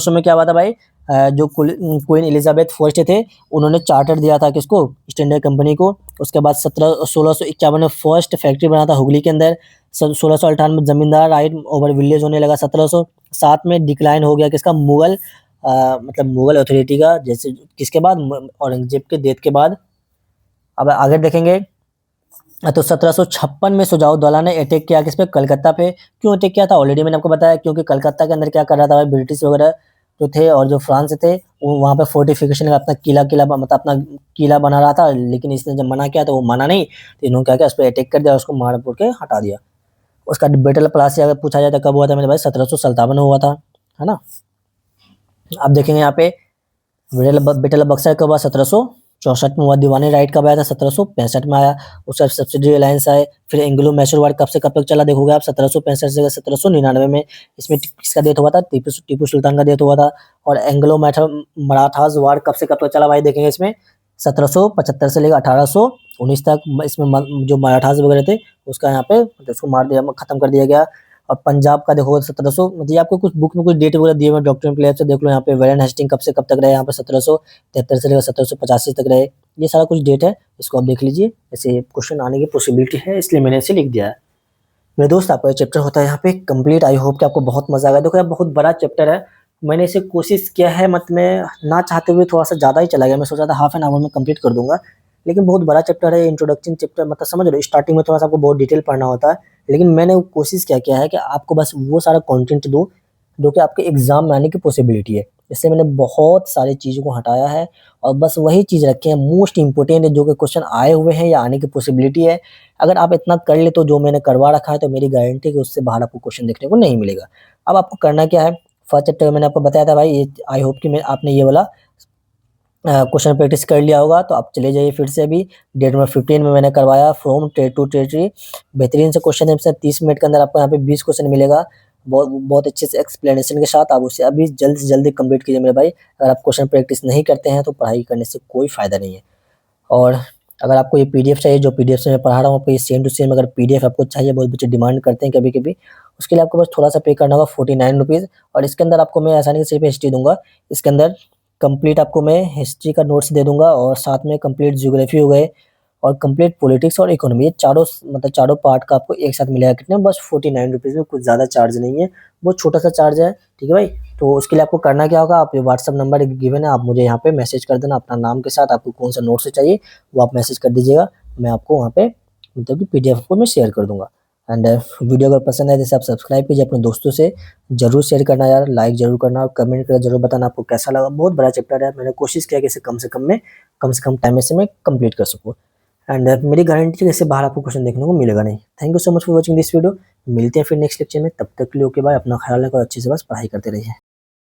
A: में क्या हुआ था भाई? जो क्वीन एलिजाबेथ फर्स्ट थे उन्होंने चार्टर दिया था किसको? ईस्ट इंडिया कंपनी को। उसके बाद 1651 में फर्स्ट फैक्ट्री बना था हुगली के अंदर। 1658 में जमींदार राइट ओवर विलेज होने लगा। 1707 में डिक्लाइन हो गया किसका? मुगल मतलब मुगल अथॉरिटी का, जैसे किसके बाद? औरंगजेब के डेथ के बाद। अब आगे देखेंगे तो 1756 में सुजाउद्दौला ने अटैक किया किस पे? कलकत्ता पे। क्यों अटैक किया था? ऑलरेडी मैंने आपको बताया, क्योंकि कलकत्ता के अंदर क्या कर रहा था भाई? ब्रिटिश वगैरह जो थे और जो फ्रांस थे वो वहाँ पे फोर्टिफिकेशन का अपना किला मतलब अपना किला बना रहा था। लेकिन इसने जब मना किया तो वो माना नहीं, तो इन्होंने क्या किया? उस पर अटैक कर दिया, उसको मार पुर के हटा दिया। उसका बैटल ऑफ प्लासी अगर पूछा जाए तो कब हुआ था मेरे भाई? 1757 में हुआ था, है ना। आप देखेंगे यहाँ पे बैटल ऑफ बक्सर कब हुआ? 1764 में हुआ। दीवानी राइट कब आया था? 1765 में आया। उसका सब्सिडी अलायंस आए। फिर एंग्लो मैसूर वार कब से कब तक चला देखोगे आप? 1765 से 1799 में। इसमें किसका डेथ हुआ था? टीपू सुल्तान का डेथ हुआ था। और एंग्लो मराठास वार कब से कब तक चला भाई? देखेंगे इसमें 1775 से लेकर 1819 तक। इसमें जो मराठास वगैरह थे उसका यहाँ पे उसको मार दिया, खत्म कर दिया गया। और पंजाब का देखो 1700, मतलब आपको कुछ बुक में कुछ डेट वगैरह दिए हुए डॉक्टर प्लेयर से देख लो। यहाँ पे वेरन हेस्टिंग कब से कब तक रहे? यहाँ पे 1773 से लेकर 1785 तक रहे। ये सारा कुछ डेट है, इसको आप देख लीजिए। ऐसे क्वेश्चन आने की पॉसिबिलिटी है, इसलिए मैंने इसे लिख दिया है। मेरे दोस्त आपका ये चैप्टर होता है यहाँ पे कंप्लीट। आई होप कि आपको बहुत मजा आएगा। देखो यार बहुत बड़ा चैप्टर है, मैंने इसे कोशिश किया है, मत मैं ना चाहते हुए थोड़ा सा ज़्यादा ही चला गया। मैं सोचा था हाफ एन आवर में कंप्लीट कर दूंगा, लेकिन बहुत बड़ा चैप्टर है, इंट्रोडक्शन चैप्टर, मतलब समझ रहे हो स्टार्टिंग में थोड़ा सा आपको बहुत डिटेल पढ़ना होता है। लेकिन मैंने कोशिश क्या किया है कि आपको बस वो सारा कंटेंट दूं जो कि आपके एग्जाम में आने की पॉसिबिलिटी है। इससे मैंने बहुत सारी चीज़ों को हटाया है और बस वही चीज़ रखे हैं मोस्ट इंपोर्टेंट जो कि क्वेश्चन आए हुए हैं या आने की पॉसिबिलिटी है। अगर आप इतना कर ले तो जो मैंने करवा रखा है तो मेरी गारंटी है कि उससे बाहर आपको क्वेश्चन देखने को नहीं मिलेगा। अब आपको करना क्या है? फर्स्ट चैप्टर मैंने आपको बताया था भाई, ये आई होप कि मैं आपने ये वाला क्वेश्चन प्रैक्टिस कर लिया होगा। तो आप चले जाइए फिर से। अभी डेट नंबर 15 में मैंने करवाया फ्रॉम टेट टू टेटरी, बेहतरीन से क्वेश्चन है। 30 मिनट के अंदर आपको यहाँ पे 20 क्वेश्चन मिलेगा, बहुत बहुत अच्छे से एक्सप्लेनेशन के साथ। आप उसे अभी जल्द से जल्दी कंप्लीट कीजिए मेरे भाई। अगर आप क्वेश्चन प्रैक्टिस नहीं करते हैं तो पढ़ाई करने से कोई फायदा नहीं है। और अगर आपको ये पीडीएफ चाहिए, जो पीडीएफ से मैं पढ़ा रहा हूँ आपको, ये सेम टू सेम अगर पीडीएफ आपको चाहिए, बहुत बच्चे डिमांड करते हैं कभी कभी, उसके लिए आपको बस थोड़ा सा पे करना होगा 49 रुपीज़। और इसके अंदर आपको मैं आसानी से सिर्फ हिस्ट्री दूंगा। इसके अंदर कंप्लीट आपको मैं हिस्ट्री का नोट्स दे दूंगा और साथ में कंप्लीट ज्योग्राफी हो गए और कंप्लीट पॉलिटिक्स और इकोनॉमी, ये चारों मतलब चारों पार्ट का आपको एक साथ मिलेगा कितने में, बस 49 रुपीज़ में, कुछ ज़्यादा चार्ज नहीं है, बहुत छोटा-सा चार्ज है, ठीक है भाई। तो उसके लिए आपको करना क्या होगा, आप ये व्हाट्सएप नंबर गिवन है, आप मुझे यहाँ पे मैसेज कर देना अपना नाम के साथ, आपको कौन-सा नोट्स चाहिए, वो आप मैसेज कर दीजिएगा, मैं आपको वहाँ पे मतलब कि पीडीएफ को मैं शेयर कर दूँगा। एंड वीडियो अगर पसंद आए जैसे आप सब्सक्राइब कीजिए, अपने दोस्तों से ज़रूर शेयर करना यार, लाइक ज़रूर करना और कमेंट करके ज़रूर बताना आपको कैसा लगा। बहुत बड़ा चैप्टर है, मैंने कोशिश किया कि इसे कम से कम टाइम में से मैं कंप्लीट कर सकूँ। एंड मेरी गारंटी है इससे बाहर आपको क्वेश्चन देखने को मिलेगा नहीं। Thank you so much for watching this video. मिलते हैं फिर नेक्स्ट लेक्चर में, तब तक के लिए ओके बाय, अपना ख्याल रखो, अच्छे से बस पढ़ाई करते रहिए।